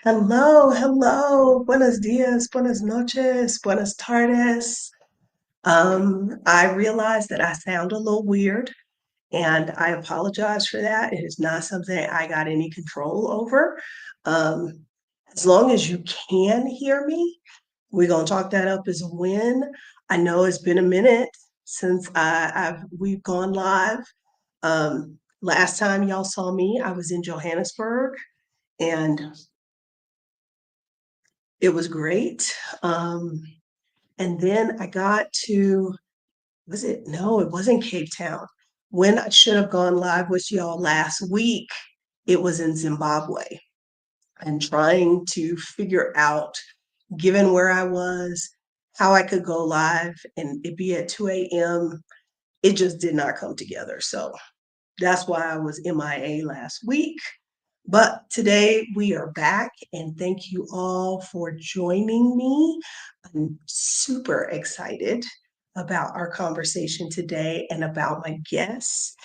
Hello, hello. Buenos dias, buenas noches, buenas tardes. I realize that I sound a little weird, and I apologize for that. It is not something I got any control over. Um, as long as you can hear me, we're gonna chalk that up as a win. I know it's been a minute since we've gone live. Last time y'all saw me, I was in Johannesburg, and it was great. Um, and then I got to, was it? No, it wasn't Cape Town. When I should have gone live with y'all last week, it was in Zimbabwe and trying to figure out, given where I was, how I could go live and it be at 2 a.m. It just did not come together. So that's why I was MIA last week. But today we are back, and thank you all for joining me. I'm super excited about our conversation today and about my guests.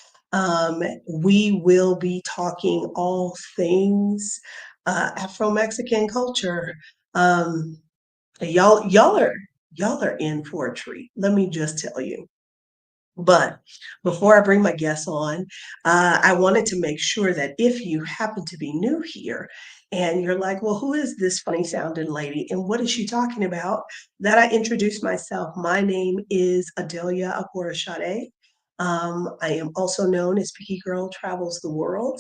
We will be talking all things Afro-Mexican culture. Um, y'all are in for a treat. Let me just tell you. But before I bring my guests on, I wanted to make sure that if you happen to be new here and you're like, well, who is this funny sounding lady and what is she talking about? That I introduce myself. My name is Adelia Aborashade. I am also known as Picky Girl Travels the World.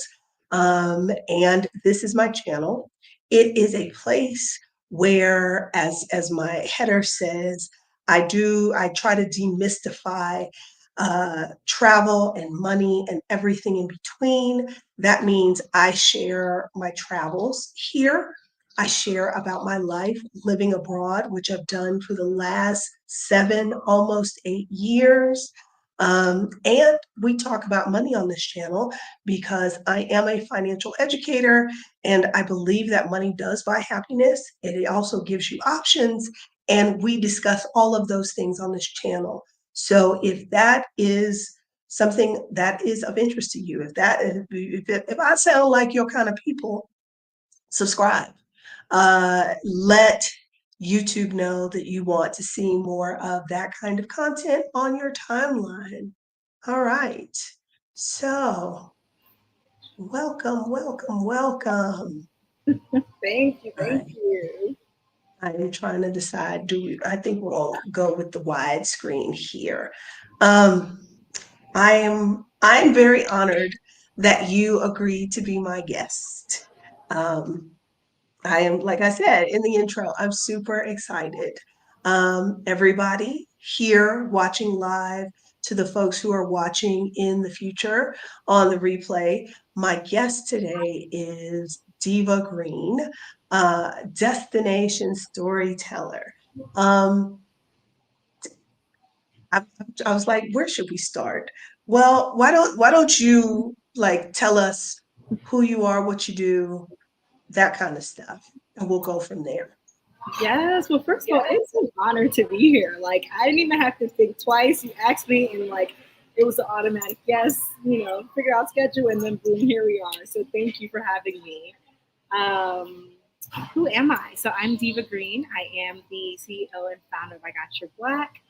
And this is my channel. It is a place where, as my header says, I try to demystify travel and money and everything in between. That means I share my travels here. I share about my life living abroad, which I've done for the last 7, almost 8 years. And we talk about money on this channel because I am a financial educator and I believe that money does buy happiness. And it also gives you options. And we discuss all of those things on this channel. So if that is something that is of interest to you, if I sound like your kind of people, subscribe. Let YouTube know that you want to see more of that kind of content on your timeline. All right. So welcome, welcome, welcome. Thank you, All thank right. you. I am trying to decide, I think we'll go with the widescreen here. Um, I'm very honored that you agreed to be my guest. Um, I am, like I said in the intro, I'm super excited. Everybody here watching live, to the folks who are watching in the future on the replay, my guest today is Diva Green, destination storyteller. Um, I, I was like, where should we start? Well, why don't you like tell us who you are, what you do, that kind of stuff, and we'll go from there. Yes, well, first of all, it's an honor to be here. Like, I didn't even have to think twice. You asked me, and it was an automatic yes, figure out schedule, and then boom, here we are. So, thank you for having me. Um, who am I? So, I'm Diva Green. I am the CEO and founder of I Got Your Black.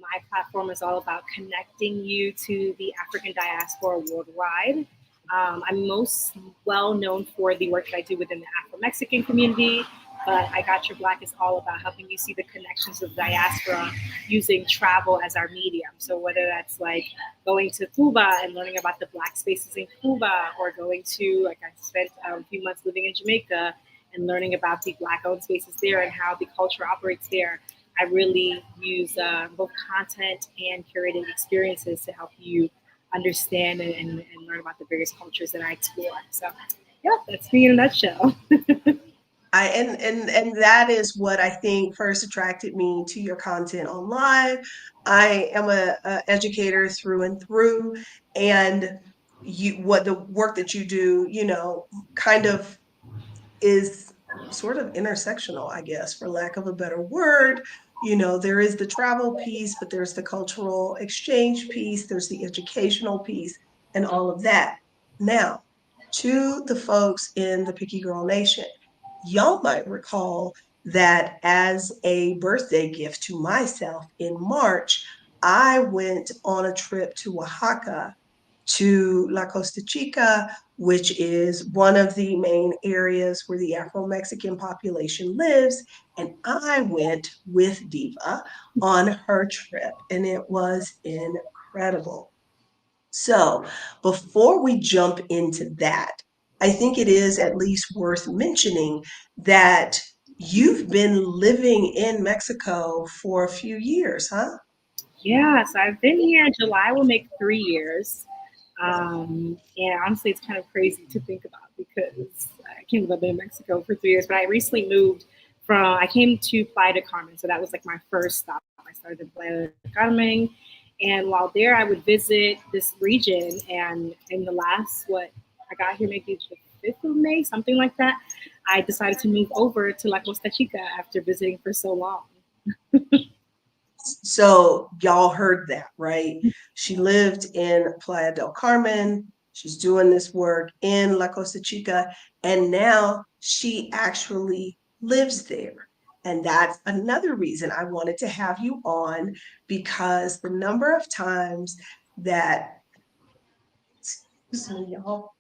My platform is all about connecting you to the African diaspora worldwide. I'm most well known for the work that I do within the Afro-Mexican community, but I Got Your Black is all about helping you see the connections of diaspora using travel as our medium. So whether that's like going to Cuba and learning about the Black spaces in Cuba, or going to, like I spent a few months living in Jamaica and learning about the Black-owned spaces there and how the culture operates there. I really use both content and curated experiences to help you understand and learn about the various cultures that I explore. So, yeah, that's me in a nutshell. And that is what I think first attracted me to your content online. I am a educator through and through, and what the work that you do, kind of is sort of intersectional, I guess, for lack of a better word. There is the travel piece, but there's the cultural exchange piece, there's the educational piece, and all of that. Now, to the folks in the Picky Girl Nation, y'all might recall that as a birthday gift to myself in March, I went on a trip to Oaxaca, to La Costa Chica, which is one of the main areas where the Afro-Mexican population lives. And I went with Diva on her trip, and it was incredible. So, before we jump into that, I think it is at least worth mentioning that you've been living in Mexico for a few years, huh? Yeah, so I've been here. July will make 3 years. And honestly, it's kind of crazy to think about because I can't believe I've been in Mexico for 3 years. But I recently moved I came to Playa del Carmen. So that was like my first stop. I started in Playa del Carmen. And while there, I would visit this region. And in the last, I got here maybe the 5th of May, something like that, I decided to move over to La Costa Chica after visiting for so long. So y'all heard that, right? She lived in Playa del Carmen. She's doing this work in La Costa Chica, and now she actually lives there. And that's another reason I wanted to have you on, because the number of times that, excuse me, y'all,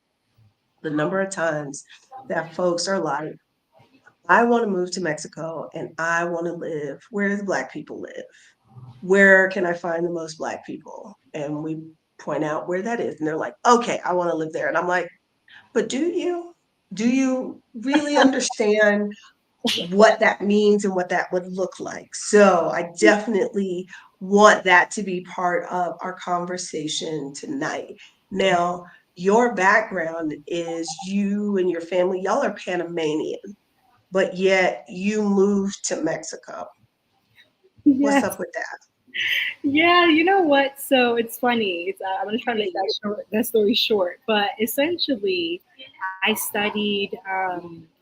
the number of times that folks are like, I want to move to Mexico and I want to live where the Black people live. Where can I find the most Black people? And we point out where that is. And they're like, okay, I want to live there. And I'm like, but do you? Do you really understand what that means and what that would look like? So I definitely want that to be part of our conversation tonight. Now, your background is you and your family, y'all are Panamanian, but yet you moved to Mexico. What's Yes. up with that? Yeah, you know what? So it's funny. I'm gonna try to make that story short, but essentially, I studied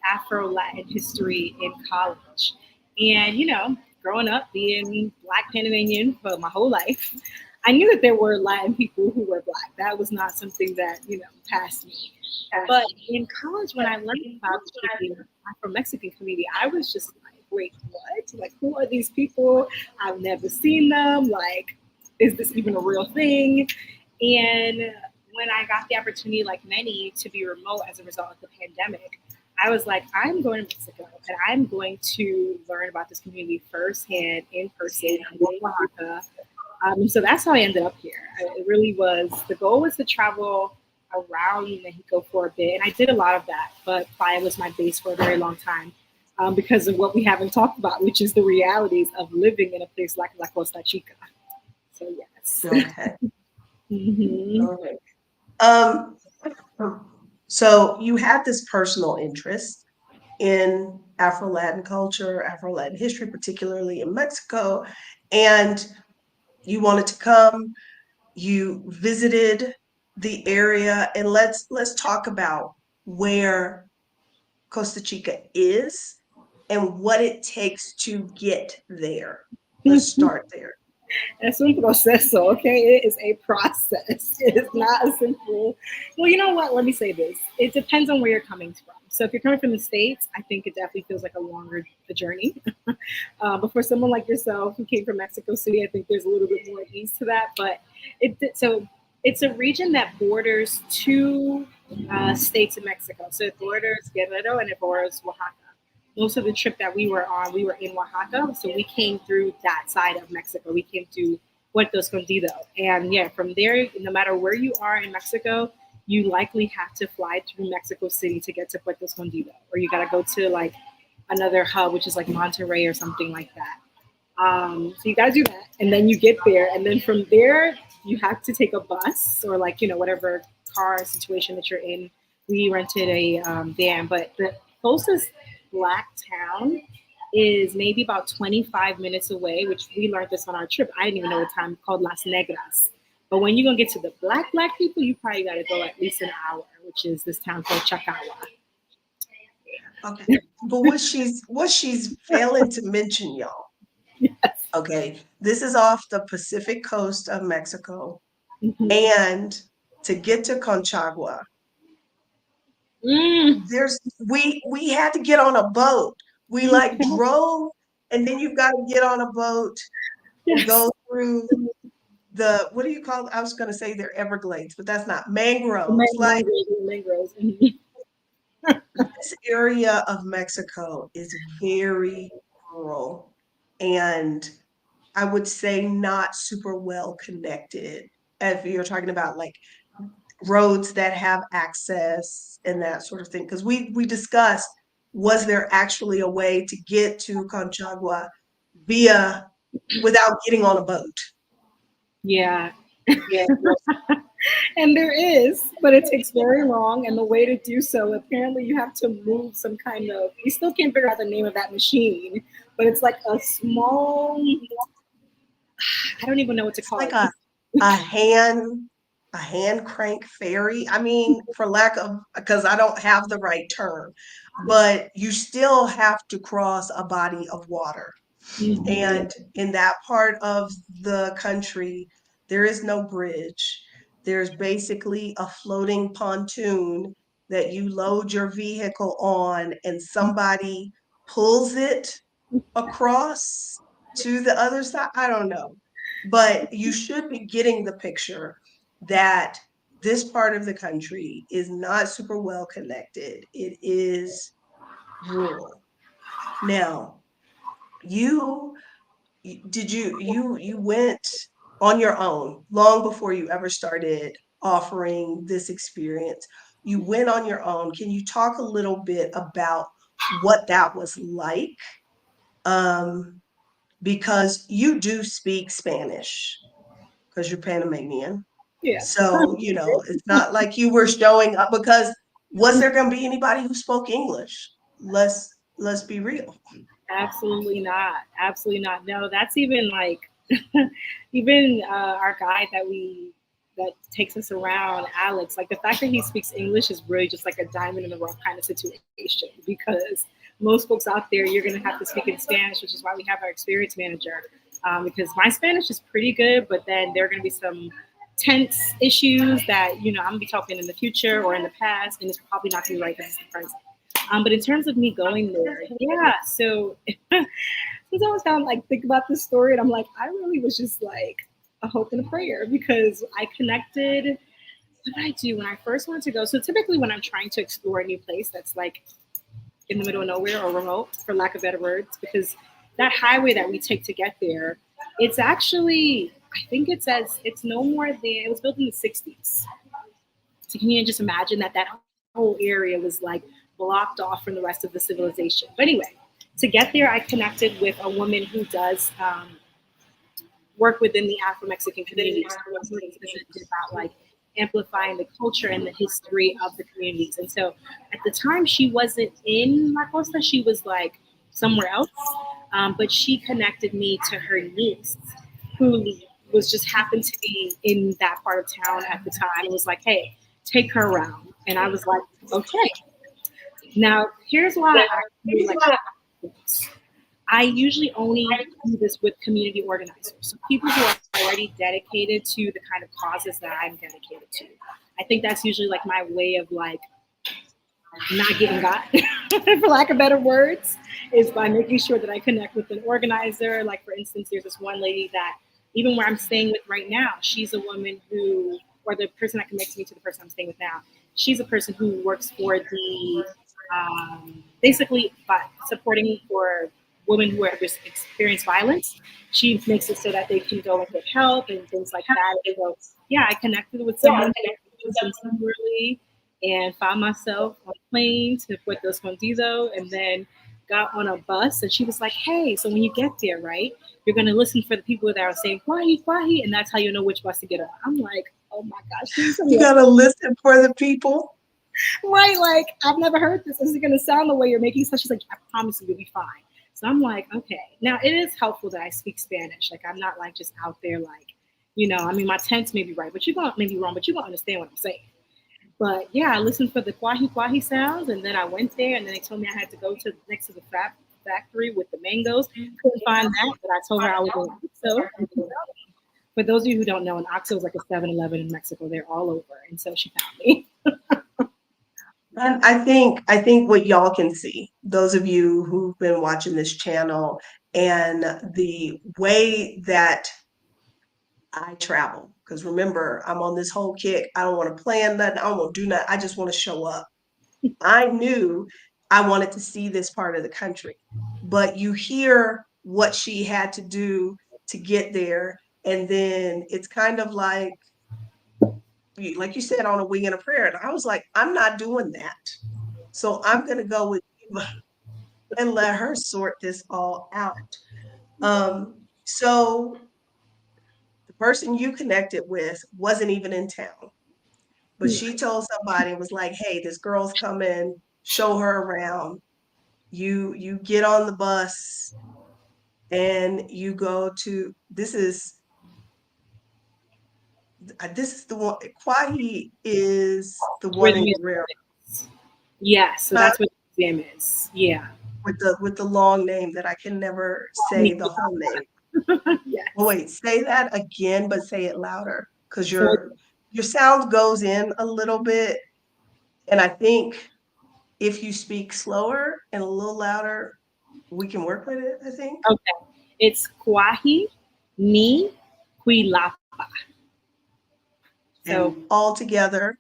Afro Latin history in college, and growing up being Black Panamanian for my whole life, I knew that there were Latin people who were Black. That was not something that passed me. But in college, when I learned about the Afro Mexican community, I was just like, wait, what? Like, who are these people? I've never seen them. Like, is this even a real thing? And when I got the opportunity, like many, to be remote as a result of the pandemic, I was like, I'm going to Mexico and I'm going to learn about this community firsthand, in person, in Oaxaca. So that's how I ended up here. It really was, the goal was to travel around Mexico for a bit, and I did a lot of that. But Playa was my base for a very long time because of what we haven't talked about, which is the realities of living in a place like La Costa Chica. So yes. Okay. hmm All right. Um, so you had this personal interest in Afro-Latin culture, Afro-Latin history, particularly in Mexico, and you wanted to come, you visited the area, and let's talk about where Costa Chica is and what it takes to get there. Let's start there. Es un proceso, okay? It is a process. It is not a simple. Well, you know what? Let me say this. It depends on where you're coming from. So if you're coming from the States, I think it definitely feels like a longer journey. But for someone like yourself who came from Mexico City, I think there's a little bit more ease to that. But it's a region that borders two states in Mexico. So it borders Guerrero and it borders Oaxaca. Most of the trip that we were on, we were in Oaxaca, so we came through that side of Mexico. We came to Puerto Escondido, and yeah, from there, no matter where you are in Mexico, you likely have to fly through Mexico City to get to Puerto Escondido, or you gotta go to like another hub, which is like Monterrey or something like that. So you gotta do that, and then you get there, and then from there you have to take a bus or like whatever car situation that you're in. We rented a van, but the closest Black town is maybe about 25 minutes away, which we learned this on our trip. I didn't even know the time, called Las Negras. But when you're gonna get to the black people, you probably gotta go at least an hour, which is this town called Chacagua. Okay. But what she's failing to mention, y'all. Okay. This is off the Pacific coast of Mexico. Mhm. And to get to Conchagua, We had to get on a boat. We like drove, and then you've got to get on a boat and Yes. go through the, what do you call it? I was going to say they're Everglades, but that's not The mangroves. Like, mangroves. this area of Mexico is very rural, and I would say not super well connected. If you're talking about like roads that have access and that sort of thing, because we discussed, was there actually a way to get to Conchagua via without getting on a boat? Yeah. Yeah. And there is, but it takes very long. And the way to do so, apparently, you have to move some kind of. You still can't figure out the name of that machine, but it's like a small. I don't even know what to It's call like it. a hand crank ferry. I mean, for lack of, because I don't have the right term, but you still have to cross a body of water. Mhm. And in that part of the country, there is no bridge. There's basically a floating pontoon that you load your vehicle on, and somebody pulls it across to the other side. I don't know. But you should be getting the picture that this part of the country is not super well connected. It is rural. Now, you you went on your own long before you ever started offering this experience. You went on your own. Can you talk a little bit about what that was like? Um, because you do speak Spanish because you're Panamanian. Yeah. So, it's not like you were showing up, because was there going to be anybody who spoke English? Let's be real. Absolutely not. Absolutely not. No, that's even like even our guide that takes us around, Alex. Like the fact that he speaks English is really just like a diamond in the rough kind of situation because most folks out there you're gonna have to speak in Spanish, which is why we have our experience manager. Because my Spanish is pretty good, but then there are gonna be some tense issues that I'm gonna be talking in the future or in the past, and it's probably not gonna be right because it's the present. But in terms of me going there, yeah. So since I was kind of like think about this story, and I'm like, I really was just like a hope and a prayer because I connected. What did I do when I first wanted to go? So typically, when I'm trying to explore a new place that's like in the middle of nowhere or remote, for lack of better words, because that highway that we take to get there, it's actually I think it says it's no more than it was built in the '60s. So can you just imagine that whole area was like blocked off from the rest of the civilization? But anyway, to get there, I connected with a woman who does work within the Afro-Mexican community. So working specifically about like amplifying the culture and the history of the communities. And so at the time, she wasn't in La Costa; she was like somewhere else. But she connected me to her niece, who was just happened to be in that part of town at the time. It was like, hey, take her around, and I was like, okay. Now here's why I feel like I usually only do this with community organizers, so people who are already dedicated to the kind of causes that I'm dedicated to. I think that's usually like my way of like not getting got, for lack of better words, is by making sure that I connect with an organizer. Like for instance, there's this one lady that even where I'm staying with right now, she's a woman who, or the person that connects me to the person I'm staying with now, she's a person who works for the basically supporting for women who have experienced violence. She makes it so that they can go and get help and things like that. So yeah, I connected with someone similarly and found myself on a plane to Puerto Escondido and then got on a bus and she was like, hey, so when you get there, right, you're gonna listen for the people that are saying Kwahi Kwahi, and that's how you know which bus to get on. I'm like, oh my gosh, she's You got to listen for the people. right, like I've never heard this. This is gonna sound the way you're making it. She's like, I promise you, you'll be fine. So I'm like, okay. Now it is helpful that I speak Spanish. Like I'm not like just out there like, I mean my tense may be right, but you're gonna maybe wrong, but you're gonna understand what I'm saying. But yeah, I listened for the kwahi kwahi sounds, and then I went there, and then they told me I had to go to next to the factory with the mangoes. Couldn't find that, but I told her I was in Oxo. For those of you who don't know, an Oxo is like a 7-Eleven in Mexico. They're all over, and so she found me. And I think what y'all can see, those of you who've been watching this channel and the way that I travel, because remember, I'm on this whole kick. I don't want to plan nothing. I don't want to do nothing. I just want to show up. I knew I wanted to see this part of the country, but you hear what she had to do to get there. And then it's kind of like you said, on a wing and a prayer. And I was like, I'm not doing that. So I'm going to go with Eva and let her sort this all out. So the person you connected with wasn't even in town, but she told somebody and was like, "Hey, this girl's coming. Show her around. You get on the bus and you go to this is the one. Kwahi is the Where one the in museum Guerrero, is. Yeah, so huh? that's what the museum is. Yeah. With the long name that I can never say the whole name. Oh, Yes. wait, say that again, but say it louder, because So your sound goes in a little bit, and I think if you speak slower and a little louder, we can work with it, I think. okay, it's Kwahi ni Kuilapa. So And all together,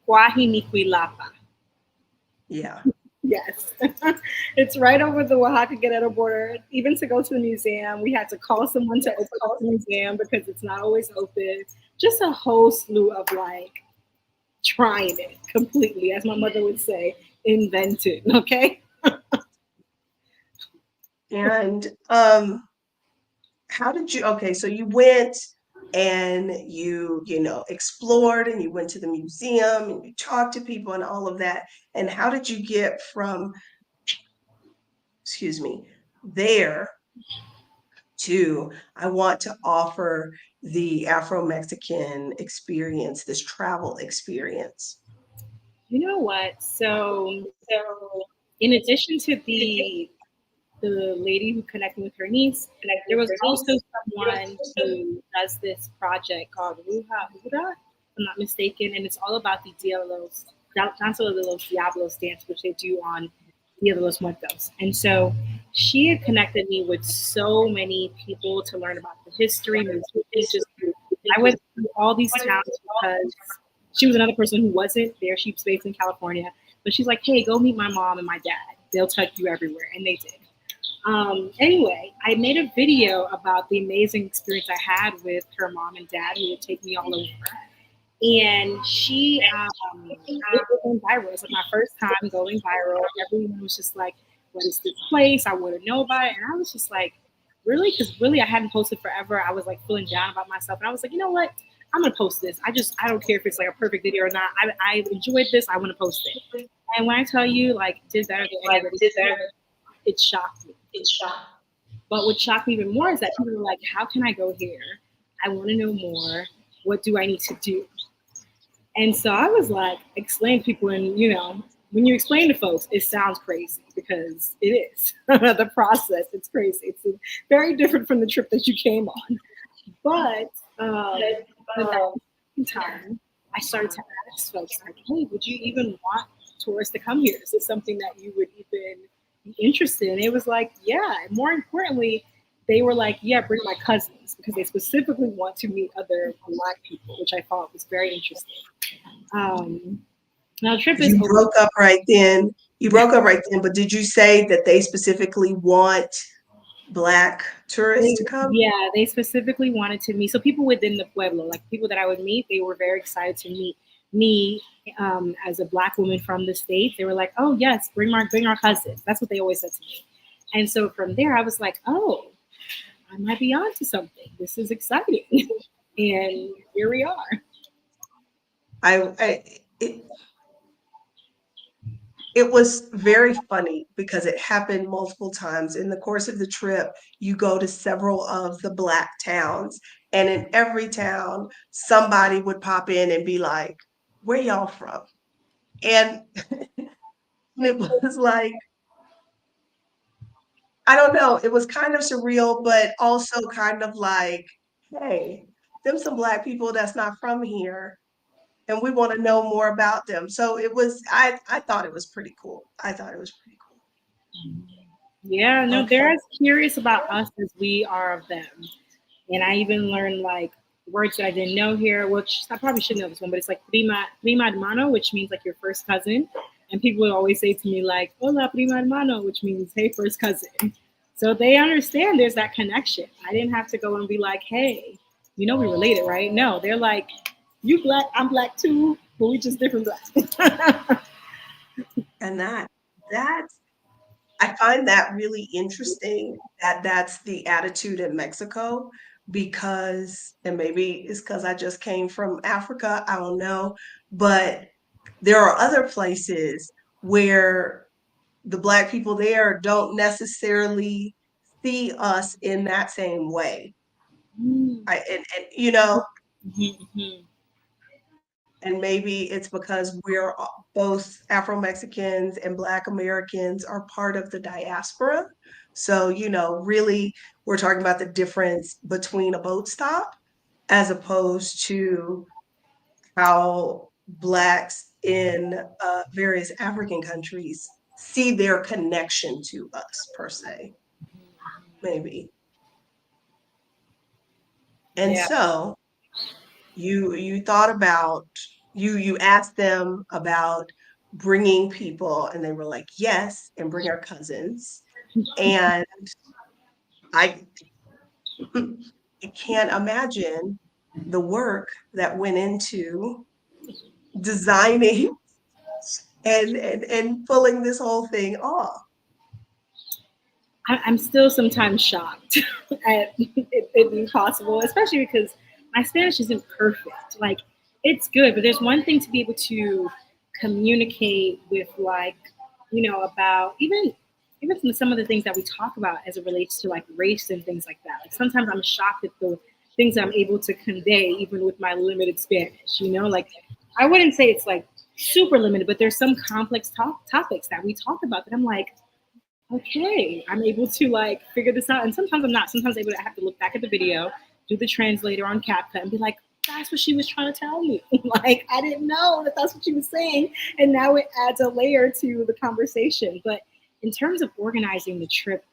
Kwahi ni Kuilapa. yeah. Yes. It's right over the Oaxaca Guerrero border. Even to go to the museum, we had to call someone to open up the museum because it's not always open. Just a whole slew of like trying it completely, as my mother would say, invented. Okay. And how did you, okay, so you went and you explored and you went to the museum and you talked to people and all of that. And how did you get from, excuse me, there to I want to offer the Afro-Mexican experience, this travel experience? You know what? So in addition to the lady who connected with her niece, there was also someone who does this project called Ruha Ura, if I'm not mistaken, and it's all about the Dia de los Danza de los Diablos dance, which they do on Dia de los Muertos. And so she had connected me with so many people to learn about the history, musicians. I went through all these towns because she was another person who wasn't there. She was based in California, but she's like, "Hey, go meet my mom and my dad. They'll take you everywhere," and they did. Anyway, I made a video about the amazing experience I had with her mom and dad who would take me all over. And it went viral. It was like my first time going viral. Everyone was just like, "What is this place? I want to know about it." And I was just like, "Really?" Because really, I hadn't posted forever. I was like feeling down about myself. And I was like, "You know what? I'm going to post this. I don't care if it's like a perfect video or not. I enjoyed this. I want to post it." And when I tell you, like, did better than anybody, it shocked me. But what shocked me even more is that people were like, "How can I go here? I want to know more. What do I need to do?" And so I was like, explain to people, and when you explain to folks, it sounds crazy because it is. The process, it's crazy. It's very different from the trip that you came on. But the next time, I started to ask folks, like, "Hey, would you even want tourists to come here? Is this something that you would even be interested in?" It was like, yeah. And more importantly, they were like, "Yeah, bring my cousins," because they specifically want to meet other Black people, which I thought was very interesting. Um, Now, the trip is You over. broke up right then. You broke up right then, but did you say that they specifically want Black tourists to come? Yeah, they specifically wanted to meet. So people within the pueblo, like people that I would meet, they were very excited to meet me as a Black woman from the states. They were like, "Oh yes, bring our cousins." That's what they always said to me. And so from there, I was like, "Oh, I might be onto something. This is exciting." And here we are. I it was very funny because it happened multiple times in the course of the trip. You go to several of the Black towns, and in every town, somebody would pop in and be like, "Where y'all from?" And it was like, I don't know, it was kind of surreal, but also kind of like, hey, them some Black people that's not from here. and we want to know more about them. So it was, I thought it was pretty cool. I thought it was pretty Yeah, cool. no, they're Okay. as curious about us as we are of them. And I even learned like words that I didn't know here, which I probably should know this one, but it's like prima hermano, which means like your first cousin. And people would always say to me like, hola prima hermano, which means hey first cousin. So they understand there's that connection. I didn't have to go and be like, hey, you know we related, right? No, they're like, you black, I'm black too, but we just different black. And that's, I find that really interesting that that's the attitude in Mexico because, and maybe it's because I just came from Africa, I don't know, but there are other places where the Black people there don't necessarily see us in that same way. Mm. And you know, Mhm, mhm. and maybe it's because we're both Afro-Mexicans and Black Americans are part of the diaspora. So, you know, really, we're talking about the difference between a boat stop as opposed to how Blacks in various African countries see their connection to us, per se, maybe. And Yeah. so, you thought about, you asked them about bringing people and they were like yes, and bring our cousins. And I I can't imagine the work that went into designing and pulling this whole thing off. I'm still sometimes shocked at it being possible, especially because my Spanish isn't perfect. Like, it's good, but there's one thing to be able to communicate with, like, about even some of the things that we talk about as it relates to like race and things like that. Like sometimes I'm shocked at the things I'm able to convey, even with my limited Spanish. Like I wouldn't say it's like super limited, but there's some complex topics that we talk about that I'm like, okay, I'm able to like figure this out. And sometimes I'm not. Sometimes I have to look back at the video, do the translator on CapCut, and be like, that's what she was trying to tell me. Like, I didn't know that that's what she was saying. And now it adds a layer to the conversation. But in terms of organizing the trip,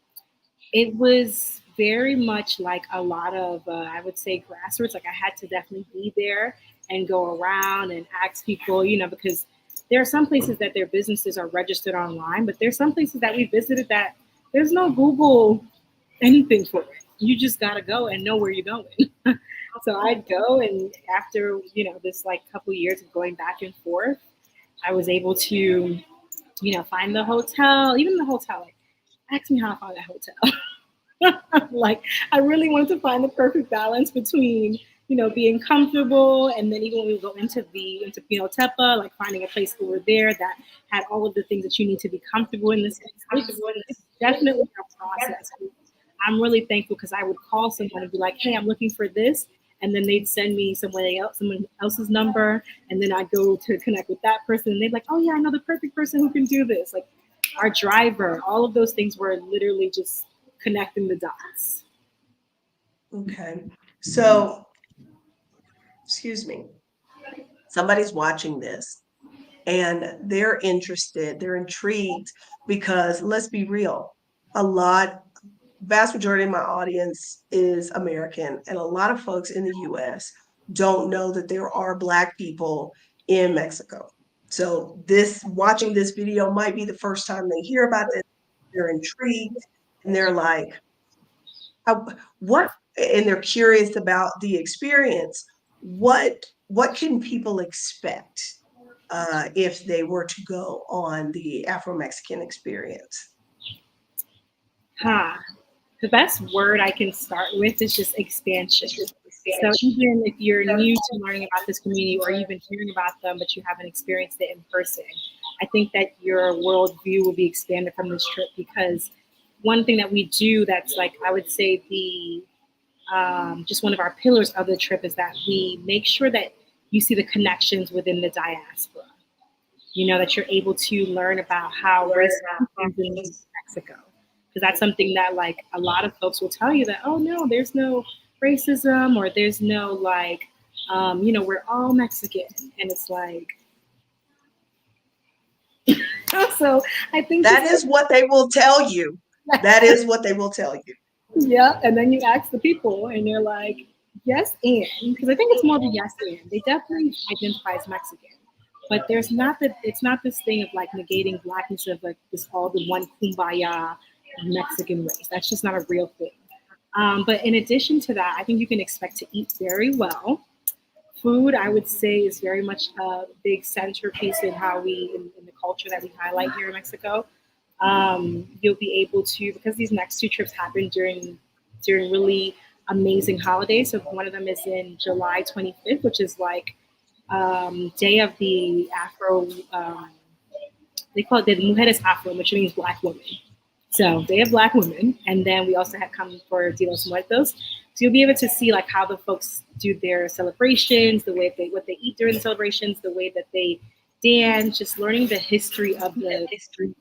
it was very much like a lot of, I would say, grassroots. Like, I had to definitely be there and go around and ask people, because there are some places that their businesses are registered online, but there's some places that we visited that there's no Google anything for it. You just got to go and know where you're going. So I'd go, and after this like couple years of going back and forth, I was able to find the hotel. Even the hotel, like, ask me how I found that hotel. Like, I really wanted to find the perfect balance between being comfortable, and then even when we go into Tepa, like finding a place over there that had all of the things that you need to be comfortable in this space. It's definitely a process. I'm really thankful because I would call someone and be like, hey, I'm looking for this, and then they'd send me someone else's number, and then I'd go to connect with that person, and they'd like, oh yeah, I know the perfect person who can do this. Like, our driver, all of those things were literally just connecting the dots. Okay. So, excuse me, somebody's watching this and they're interested, they're intrigued, because let's be real, vast majority of my audience is American, and a lot of folks in the US don't know that there are Black people in Mexico. So watching this video might be the first time they hear about this. They're intrigued and they're like, what, and they're curious about the experience. What can people expect if they were to go on the Afro-Mexican experience? Huh. The best word I can start with is just expansion. So even if you're new to learning about this community, or you've been hearing about them but you haven't experienced it in person, I think that your worldview will be expanded from this trip, because one thing that we do that's like, I would say, the just one of our pillars of the trip is that we make sure that you see the connections within the diaspora. That you're able to learn about how race happens in Mexico. Because that's something that, like, a lot of folks will tell you that, oh no, there's no racism, or there's no like We're all Mexican, and it's like, so I think That is what they will tell you. That is what they will tell you. yeah, and then you ask the people, and they're like, yes, and because I think it's more of a yes, and they definitely identify as Mexican, but there's not that it's not this thing of like negating blackness of like this all the one kumbaya Mexican race. That's just not a real thing. But in addition to that, I think you can expect to eat very well. Food, I would say, is very much a big centerpiece in how in the culture that we highlight here in Mexico. You'll be able to, because these next two trips happen during really amazing holidays. So one of them is in July 25th, which is like day of the Afro. They call it the Mujeres Afro, which means Black women. So Day of Black Women, and then we also have come for Dia de los Muertos. So you'll be able to see like how the folks do their celebrations, the way they what they eat during the celebrations, the way that they dance, just learning the history of the history.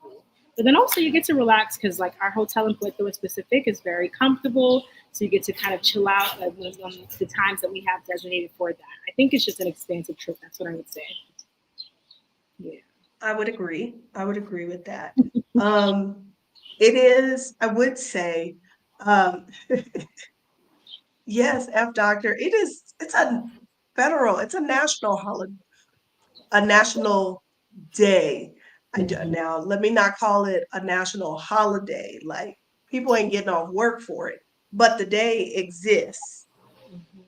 But then also you get to relax because like our hotel in Puerto in specific is very comfortable, so you get to kind of chill out on the times that we have designated for that. I think it's just an expansive trip. That's what I would say. Yeah. I would agree. I would agree with that. It is, I would say, um, yes, F Doctor, it's a it's a national holiday, a national day. Mhm. Now, let me not call it a national holiday. Like, people ain't getting off work for it, but the day exists.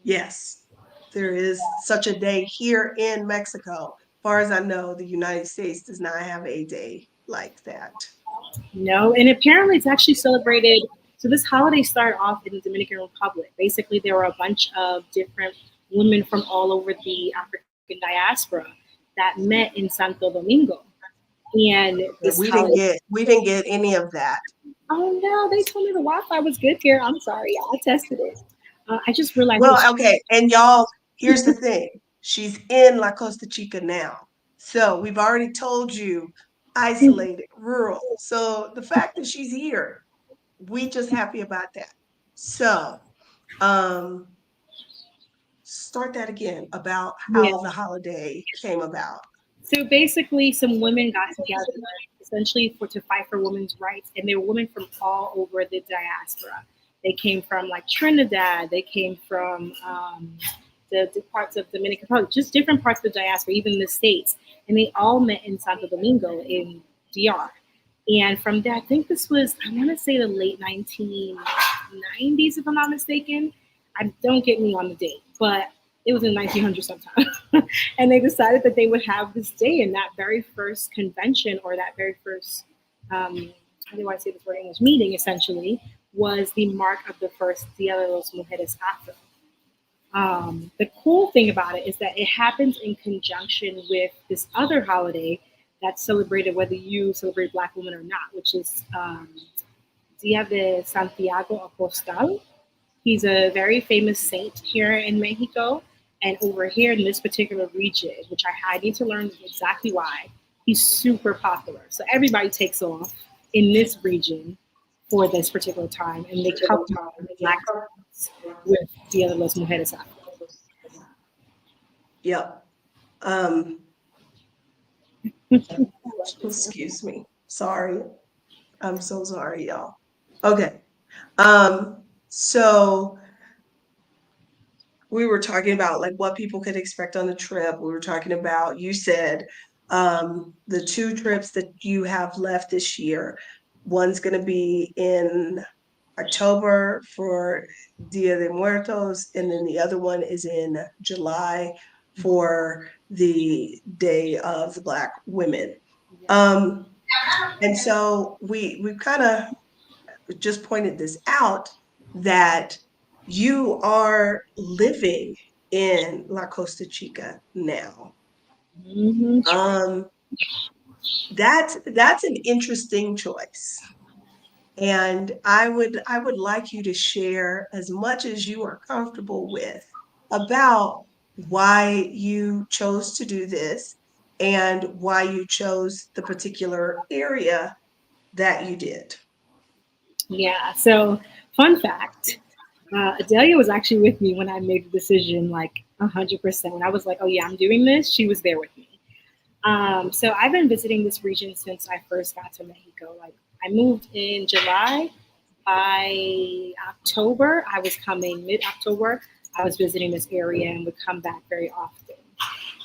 Yes, there is such a day here in Mexico. As far as I know, the United States does not have a day like that. No, and apparently it's actually celebrated. So this holiday started off in the Dominican Republic. Basically, there were a bunch of different women from all over the African diaspora that met in Santo Domingo, and And this holiday. we didn't get any of that. Oh no, they told me the Wi-Fi was good here. I'm sorry, I tested it. I just realized Well, it's okay, and y'all, here's the thing. She's in La Costa Chica now. So we've already told you isolated, rural. So the fact that she's here, we just happy about that. So, um, start that again about how yeah. the holiday came about. So basically, some women got together essentially for to fight for women's rights, and they were women from all over the diaspora. They came from like Trinidad, they came from the parts of Dominican Republic, just different parts of the diaspora, even the states, and they all met in Santo Domingo in DR. And from there, I think this was I want to say the late 1990s, if I'm not mistaken. I don't get me on the date, but it was in 1900 sometime. And they decided that they would have this day in that very first convention or that very first how do I say this word in English meeting essentially was the mark of the first Dia de los Mujeres Afro. The cool thing about it is that it happens in conjunction with this other holiday that's celebrated whether you celebrate Black women or not, which is Dia de Santiago Apostol. He's a very famous saint here in Mexico. And over here in this particular region, which I need to learn exactly why, he's super popular. So everybody takes off in this region for this particular time, and they couple Black with Dia de las Mujeres Afro. Yep. Excuse me. Sorry. I'm so sorry, y'all. Okay. So we were talking about like what people could expect on the trip. We were talking about, you said, the two trips that you have left this year. One's going to be in October for Dia de Muertos, and then the other one is in July for the Day of the Black Women. Um, and so we kind of just pointed this out that you are living in La Costa Chica now. Mm-hmm. Um, that's an interesting choice. And I would like you to share as much as you are comfortable with about why you chose to do this and why you chose the particular area that you did. Yeah. So, fun fact: Adelia was actually with me when I made the decision, like 100%. When I was like, oh yeah, I'm doing this, she was there with me. So I've been visiting this region since I first got to Mexico. Like I moved in July. By October, I was coming mid-October. I was visiting this area and would come back very often.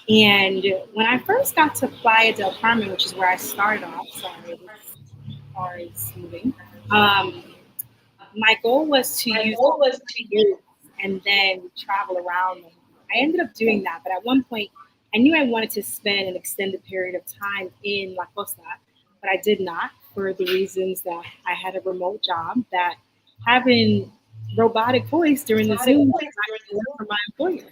And when I first got to Playa del Carmen, which is where I started off, sorry, this car is moving. Um, my goal was to use 3 years and then travel around. I ended up doing that, but at one point, I knew I wanted to spend an extended period of time in La Costa, but I did not for the reasons that I had a remote job that having robotic voice during the Zoom was not going to work for my employer.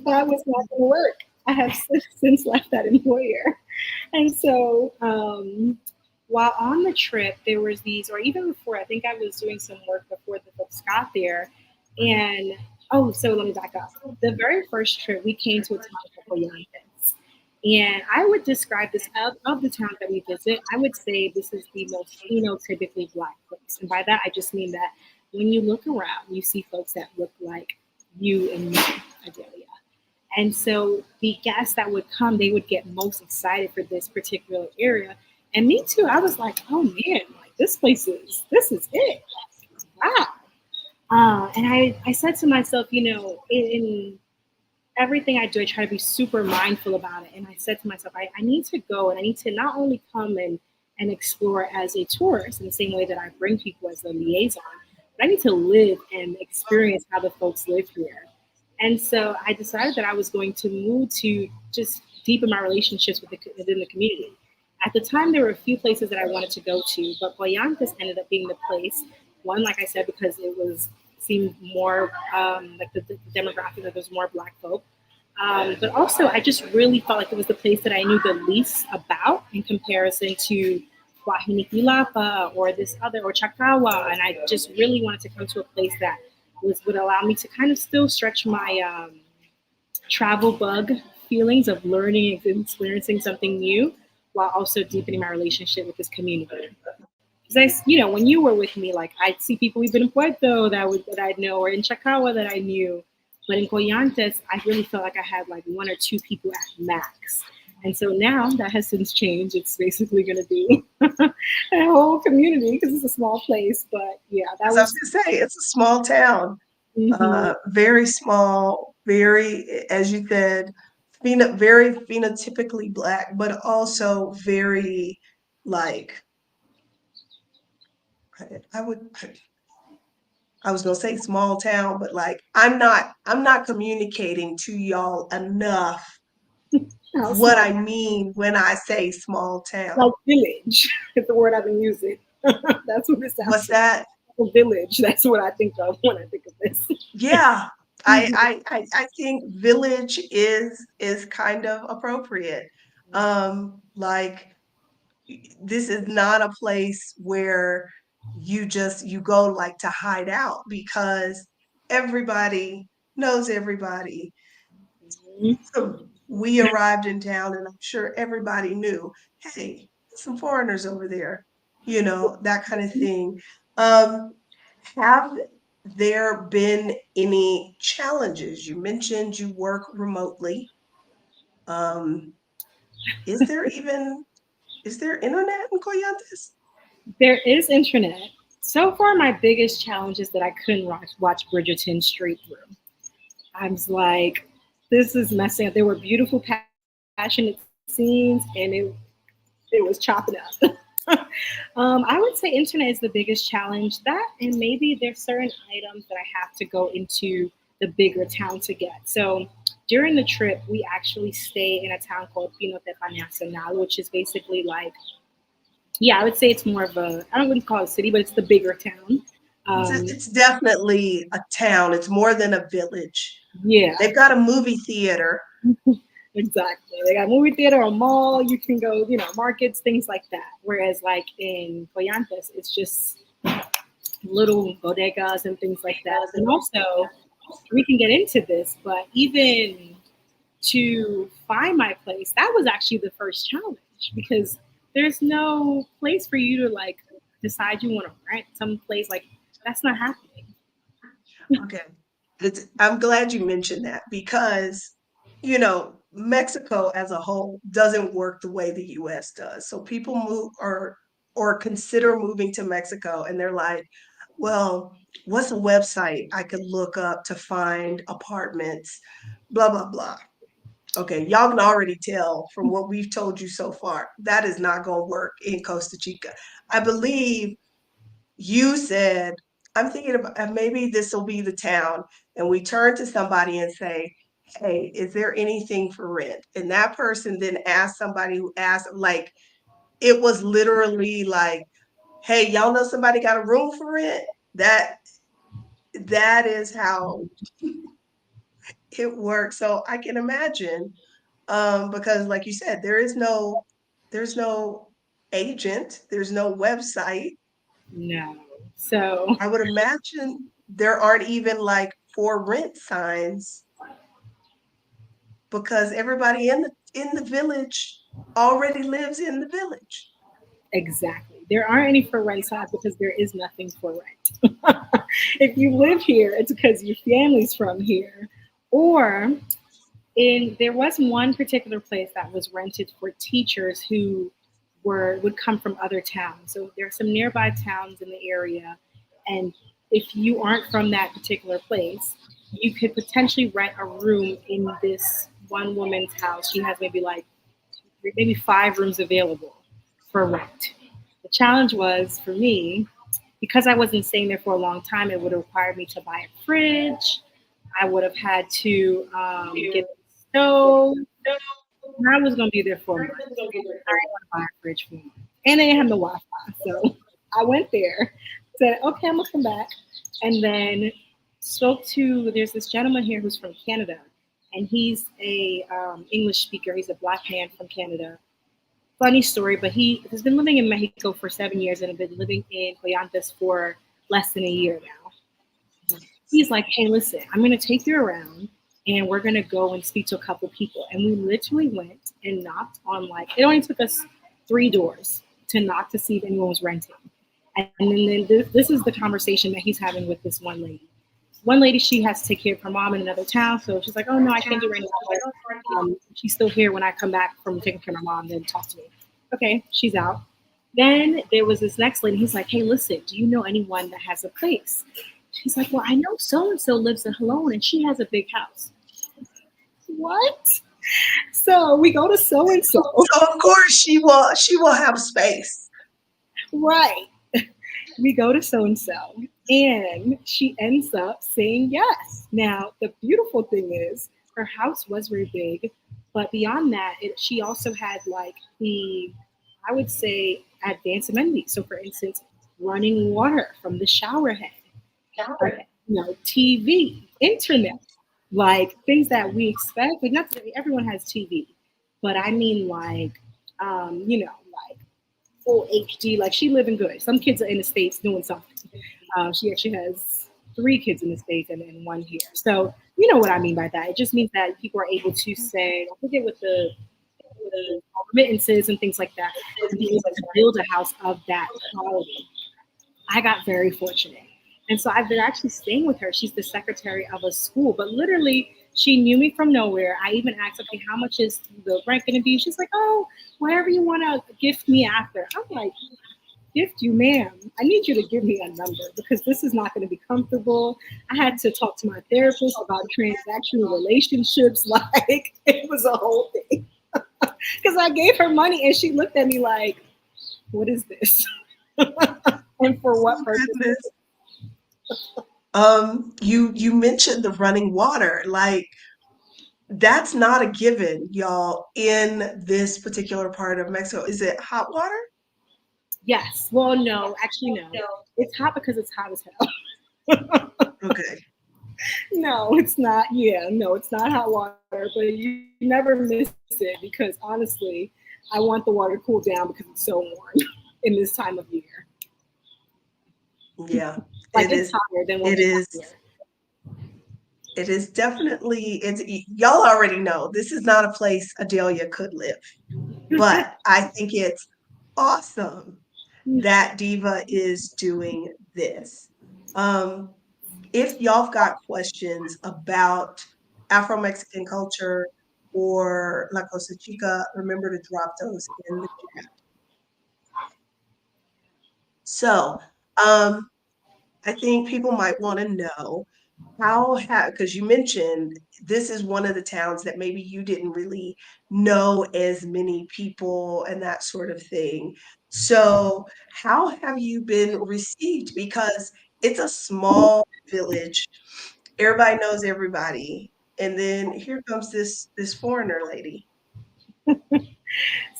That was not going to work. I have since left that employer. And so while on the trip, there was these, or even before, I think I was doing some work before the folks got there. And oh, so let me back up. The very first trip, we came to a town called Coyantes. And I would describe this of the towns that we visit, I would say this is the most phenotypically black place. And by that, I just mean that when you look around, you see folks that look like you and me, Adelia. And so the guests that would come, they would get most excited for this particular area. And me too, I was like, oh man, like this is it. Wow. And I said to myself, in everything I do, I try to be super mindful about it. And I said to myself, I need to go and I need to not only come and explore as a tourist in the same way that I bring people as a liaison, but I need to live and experience how the folks live here. And so I decided that I was going to move to just deepen my relationships within the community. At the time, there were a few places that I wanted to go to, but Boyantes ended up being the place. One, like I said, because it was seemed more like the demographic that there's more Black folk. But also, I just really felt like it was the place that I knew the least about in comparison to Guajiniquilapa or this other or Chacagua, and I just really wanted to come to a place that would allow me to kind of still stretch my travel bug feelings of learning and experiencing something new while also deepening my relationship with this community. Because when you were with me, like I'd see people even in Puerto that I'd know, or in Chacagua that I knew, but in Coyantes, I really felt like I had like one or two people at max. And so now that has since changed. It's basically going to be a whole community because it's a small place. But yeah, that As I was going to say, it's a small town, very small, very, as you said, very phenotypically Black, but also very like I would. I was gonna say small town, but like I'm not communicating to y'all enough what I mean when I say small like town. village is the word I've been using. That's what it sounds What's like. that? A village. That's what I think of when I think of this. Yeah, Mhm. I think village is kind of appropriate. Like this is not a place where you go like to hide out because everybody knows everybody. So we arrived in town and I'm sure everybody knew, hey, some foreigners over there, that kind of thing. Um, have there been any challenges? You mentioned you work remotely. Um, is there even is there internet in Coyantes? There is internet. So far, my biggest challenge is that I couldn't watch Bridgerton straight through. I was like, this is messing up. There were beautiful, passionate scenes, and it was chopping up. I would say internet is the biggest challenge. That, and maybe there's certain items that I have to go into the bigger town to get. So during the trip, we actually stay in a town called Pinotepa Nacional, which is basically like, yeah, I would say it's more of a, I don't really call it a city, but it's the bigger town. Um, It's definitely a town. It's more than a village. yeah, They've got a movie theater. exactly. They got a movie theater, a mall. You can go, markets, things like that. Whereas, like in Coyantes, it's just little bodegas and things like that. And also, we can get into this, but even to find my place, that was actually the first challenge because there's no place for you to like decide you want to rent some place. Like that's not happening. Okay. I'm glad you mentioned that because, Mexico as a whole doesn't work the way the US does. So people move or consider moving to Mexico and they're like, well, what's a website I could look up to find apartments, blah, blah, blah. Okay, y'all can already tell from what we've told you so far, that is not going to work in Costa Chica. I believe you said, I'm thinking about maybe this will be the town. And we turn to somebody and say, hey, is there anything for rent? And that person then asked somebody who asked, like, it was literally like, hey, y'all know somebody got a room for rent? That is how it works. So I can imagine, because like you said, there's no agent, there's no website. No. So I would imagine there aren't even like for rent signs because everybody in the village already lives in the village. exactly. There aren't any for rent signs because there is nothing for rent. If you live here, it's because your family's from here. Or there was one particular place that was rented for teachers who would come from other towns. So there are some nearby towns in the area, and if you aren't from that particular place, you could potentially rent a room in this one woman's house. She has maybe 5 rooms available for rent. The challenge was for me, because I wasn't staying there for a long time, it would have required me to buy a fridge. I would have had to get a stove. And I was going to be there for a month. I didn't want to buy a fridge for a month. And they didn't have no Wi Fi. So I went there, said, okay, I'm going to come back. And then there's this gentleman here who's from Canada. And he's a English speaker. He's a black man from Canada. Funny story, but he has been living in Mexico for 7 years and has been living in Coyantes for less than a year now. He's like, hey, listen, I'm going to take you around and we're going to go and speak to a couple people. And we literally went and knocked on, it only took us 3 doors to knock to see if anyone was renting. And then this is the conversation that he's having with this one lady. One lady, she has to take care of her mom in another town. So she's like, oh, no, I can't do it right now. But, she's still here when I come back from taking care of my mom, then talk to me. Okay, she's out. Then there was this next lady. He's like, hey, listen, do you know anyone that has a place? She's like, well, I know so-and-so lives in Halone and she has a big house. What? So we go to so-and-so. So of course she will have space. Right. We go to so-and-so and she ends up saying yes. Now, the beautiful thing is her house was very big, but beyond that, she also had I would say, advanced amenities. So for instance, running water from the shower head. TV, internet, things that we expect. Not that everyone has TV, but I mean full HD. Like she living good. Some kids are in the States doing something. She actually has 3 kids in the States and then 1 here. So you know what I mean by that. It just means that people are able to say, I forget what the remittances and things like that, and be able to build a house of that quality. I got very fortunate. And so I've been actually staying with her. She's the secretary of a school, but literally she knew me from nowhere. I even asked, okay, how much is the rent going to be? She's like, oh, whatever you want to gift me after. I'm like, gift you, ma'am. I need you to give me a number because this is not going to be comfortable. I had to talk to my therapist about transactional relationships. It was a whole thing. Because I gave her money and she looked at me like, what is this? And for what purpose? You mentioned the running water. That's not a given, y'all, in this particular part of Mexico. Is it hot water? Yes. Well, no, actually, no. It's hot because it's hot as hell. Okay. No, it's not. Yeah, no, it's not hot water, but you never miss it because honestly, I want the water to cool down because it's so warm in this time of year. Yeah. It's hotter than what it we is have here. it is definitely y'all already know this is not a place Adelia could live. But I think it's awesome that Diva is doing this. Um, if y'all have got questions about Afro-Mexican culture or La Costa Chica, remember to drop those in the chat. So, I think people might want to know how have, because you mentioned this is one of the towns that maybe you didn't really know as many people and that sort of thing. So, how have you been received? Because it's a small village, everybody knows everybody, and then here comes this foreigner lady. So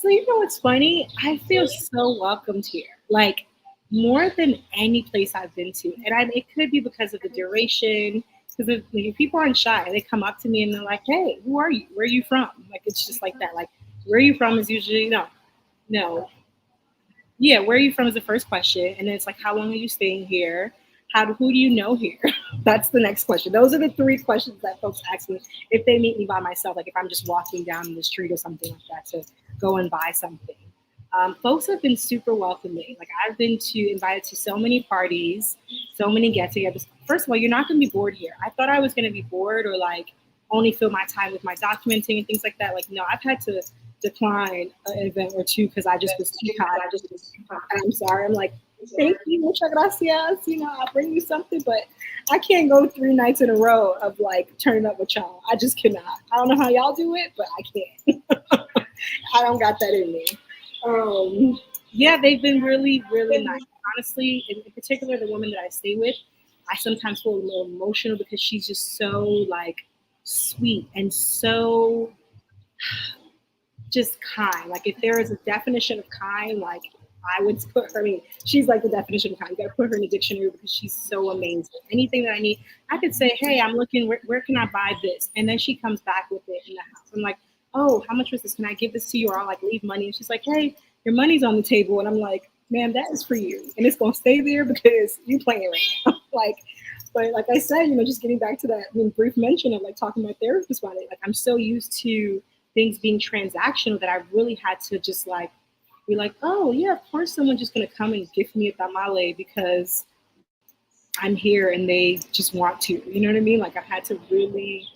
you know what's funny? I feel so welcomed here. Like more than any place I've been to. And it could be because of the duration. Because like, people aren't shy. They come up to me and they're like, "Hey, who are you? Where are you from?" Like it's just like that. Like where are you from is usually no. Yeah, where are you from is the first question, and then it's like, how long are you staying here? Who do you know here? That's the next question. Those are the three questions that folks ask me if they meet me by myself, like if I'm just walking down the street or something like that to go and buy something. Folks have been super welcoming. Like I've been invited to so many parties, so many get-togethers. First of all, you're not going to be bored here. I thought I was going to be bored or like only fill my time with my documenting and things like that. Like no, I've had to decline an event or two because I just was too tired. I'm sorry. I'm like, thank you, muchas gracias. I'll bring you something, but I can't go 3 nights in a row of like turning up with y'all. I just cannot. I don't know how y'all do it, but I can't. I don't got that in me. Yeah, they've been really, really nice. Honestly, in particular, the woman that I stay with, I sometimes feel a little emotional because she's just so like sweet and so just kind. Like if there is a definition of kind, like I would put her. I mean, she's like the definition of kind. You got to put her in the dictionary because she's so amazing. Anything that I need, I could say, "Hey, I'm looking. Where can I buy this?" And then she comes back with it in the house. I'm like, "Oh, how much was this? Can I give this to you?" Or I'll like leave money. And she's like, "Hey, your money's on the table." And I'm like, "Ma'am, that is for you, and it's gonna stay there because you playing right now." But like I said, just getting back to that brief mention of like talking to my therapist about it. Like I'm so used to things being transactional that I really had to just like be like, oh yeah, of course someone's just gonna come and gift me a tamale because I'm here and they just want to. You know what I mean? Like I had to really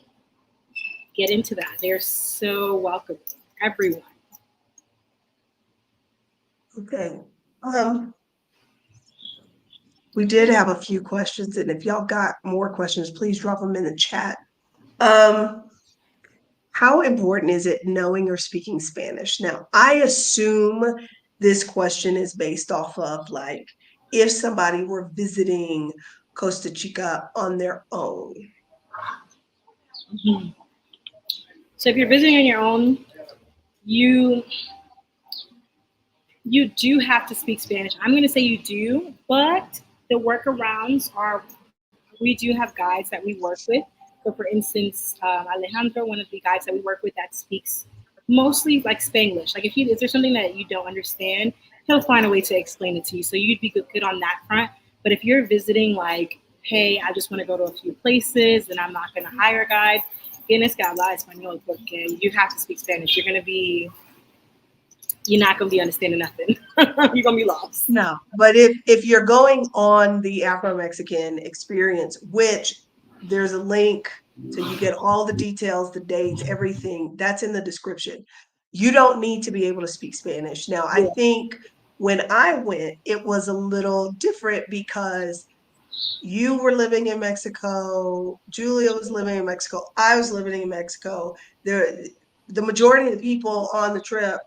get into that. They're so welcoming, everyone. Okay. We did have a few questions, and if y'all got more questions, please drop them in the chat. How important is it knowing or speaking Spanish? Now, I assume this question is based off of like if somebody were visiting Costa Chica on their own. Mm-hmm. So if you're visiting on your own, you do have to speak Spanish. I'm going to say you do, but the workarounds are we do have guides that we work with. So, for instance, Alejandro, one of the guides that we work with that speaks mostly like Spanglish. Like if there's something that you don't understand, he'll find a way to explain it to you. So you'd be good on that front. But if you're visiting, like, hey, I just want to go to a few places and I'm not going to hire a guide, tienes que hablar español porque you have to speak Spanish. You're not going to be understanding nothing. You're going to be lost. No, but if you're going on the Afro-Mexican experience, which there's a link, so you get all the details, the dates, everything, that's in the description. You don't need to be able to speak Spanish. Now, I think when I went, it was a little different because you were living in Mexico, Julia was living in Mexico, I was living in Mexico. The majority of the people on the trip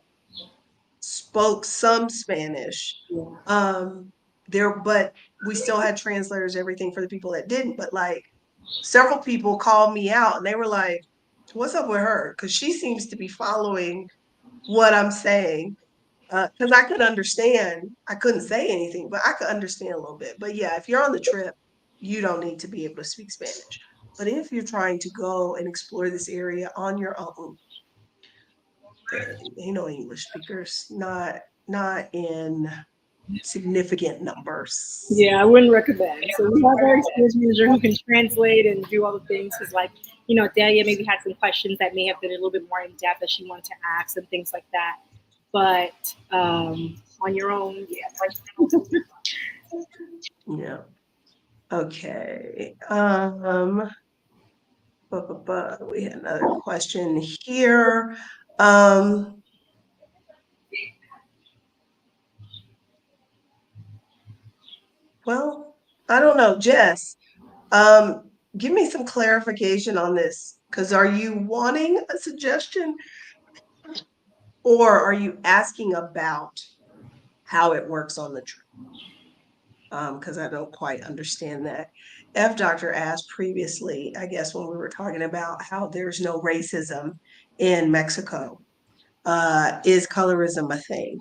spoke some Spanish. But we still had translators, everything for the people that didn't. But like several people called me out and they were like, what's up with her? Because she seems to be following what I'm saying. Because I could understand, I couldn't say anything, but I could understand a little bit. But yeah, if you're on the trip, you don't need to be able to speak Spanish. But if you're trying to go and explore this area on your own, English speakers, not in significant numbers. Yeah, I wouldn't recommend. So we have our experienced user who can translate and do all the things. Because, like, Delia maybe had some questions that may have been a little bit more in depth that she wanted to ask and things like that. But on your own, yeah. Yeah. Okay. We had another question here. Um, well, I don't know, Jess. Give me some clarification on this, because are you wanting a suggestion or are you asking about how it works on the trip? Because I don't quite understand that. F Doctor asked previously, I guess, when we were talking about how there's no racism in Mexico. Is colorism a thing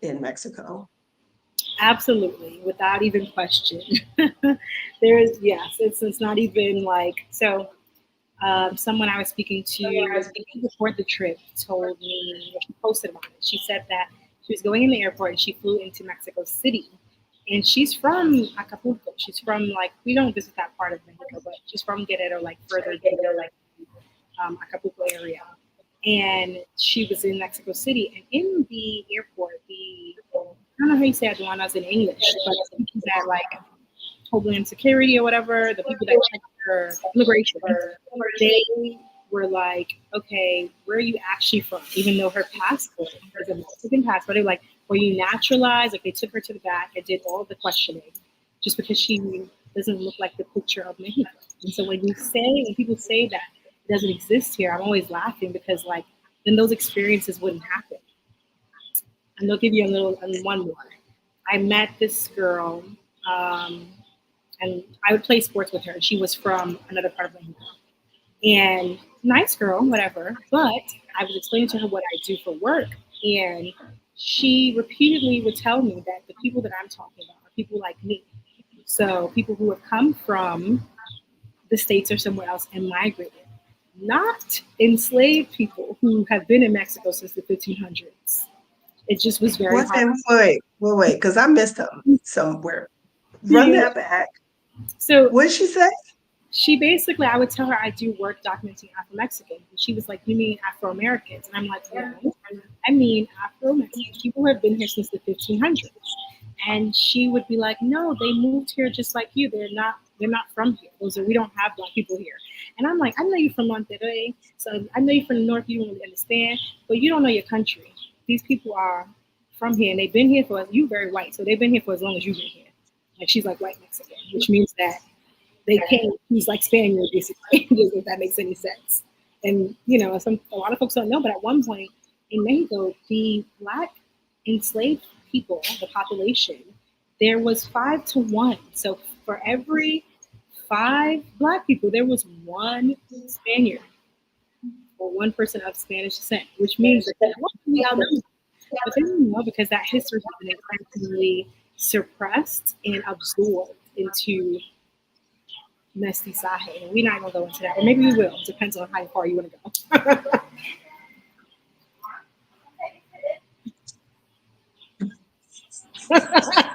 in Mexico? Absolutely, without even question. There is, yes, it's not even like so. Someone I was speaking to before the trip told me, she posted about it. She said that she was going in the airport and she flew into Mexico City. And she's from Acapulco. She's from, like, we don't visit that part of Mexico, but she's from Guerrero, like further Guerrero, Acapulco area. And she was in Mexico City. And in the airport, I don't know how you say aduanas in English, but the people that, like, Homeland Security or whatever, the people that check her immigration, they were like, okay, where are you actually from? Even though her passport is a Mexican passport, they were like, were you naturalized? Like, they took her to the back and did all the questioning just because she doesn't look like the picture of Mexico. And so when people say that it doesn't exist here, I'm always laughing because, like, then those experiences wouldn't happen. And they'll give you a little, and one more. I met this girl, um, and I would play sports with her. She was from another part of Mexico. And nice girl, whatever. But I was explaining to her what I do for work. And she repeatedly would tell me that the people that I'm talking about are people like me. So people who have come from the States or somewhere else and migrated, not enslaved people who have been in Mexico since the 1500s. It just was very What's hard. that? Wait, because I missed them somewhere. Run Yeah. that back. So What did she say? she basically, I would tell her I do work documenting Afro-Mexicans. And she was like, you mean Afro-Americans? And I'm like, no, I mean Afro-Mexicans, people who have been here since the 1500s. And she would be like, no, they moved here just like you. They're not from here. We don't have black people here. And I'm like, I know you're from Monterrey, so I know you're from the north, you don't really understand, but you don't know your country. These people are from here and they've been here for, you very white, so they've been here for as long as you've been here. Like, she's like white Mexican, which means that they came, he's like Spaniard basically, if that makes any sense. And a lot of folks don't know, but at one point in Mexico, the black enslaved people, the population, there was 5 to 1. So for every 5 black people, there was one Spaniard or one person of Spanish descent, which means that we outnumber. But they don't know because that history has been increasingly suppressed and absorbed into mestizaje. And we're not gonna go into that, or maybe we will. Depends on how far you want to go.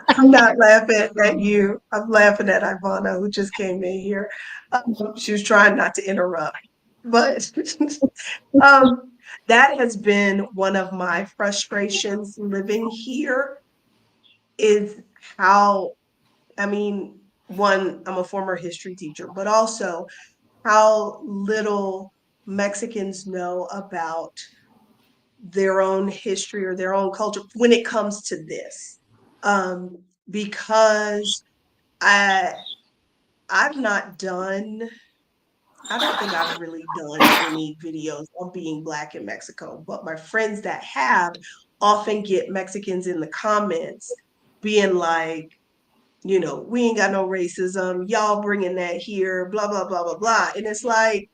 I'm not laughing at you. I'm laughing at Ivana, who just came in here. She was trying not to interrupt, but um, that has been one of my frustrations living here is how, I mean, one, I'm a former history teacher, but also how little Mexicans know about their own history or their own culture when it comes to this. Um, because I I've not done, I don't think I've really done any videos on being Black in Mexico, but my friends that have often get Mexicans in the comments being like, we ain't got no racism, y'all bringing that here, blah, blah, blah, blah, blah. And it's like,